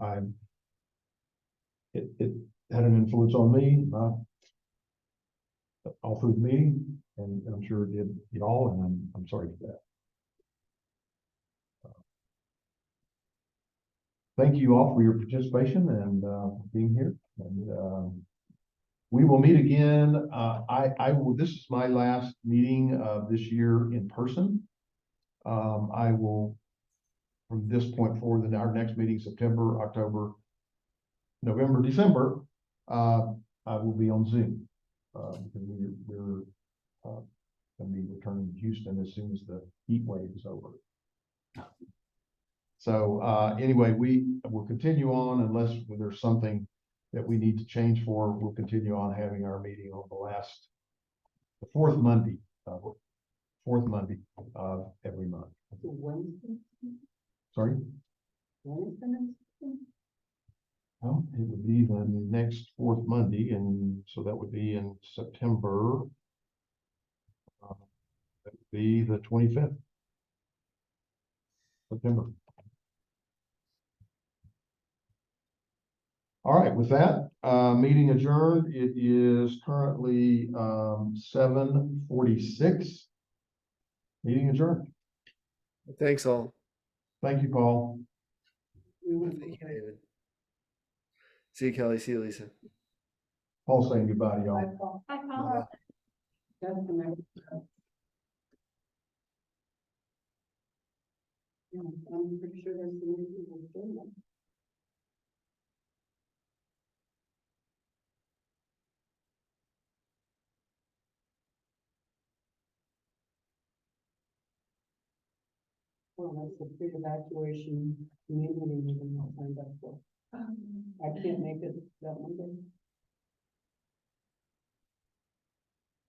it had an influence on me all through the meeting, and I'm sure it did y'all, and I'm sorry for that. Thank you all for your participation and being here. And we will meet again. This is my last meeting of this year in person. I will, from this point forward, our next meeting, September, October, November, December, I will be on Zoom. We're going to be returning to Houston as soon as the heat wave is over. So anyway, we will continue on unless there's something that we need to change for. We'll continue on having our meeting on the fourth Monday of every month. Wednesday? Sorry? When is the next one? Well, it would be the next fourth Monday, and so that would be in September. That would be the 25th. September. All right, with that, meeting adjourned. It is currently 7:46. Meeting adjourned. Thanks all. Thank you, Paul. Thank you, David. See you, Kelly. See you, Lisa. Paul saying goodbye to y'all. Bye, Paul. Hi, Paul. That's the next. Yeah, I'm pretty sure there's so many people doing that. Well, that's the pre-evacuation community meeting I signed up for. I can't make it that Monday.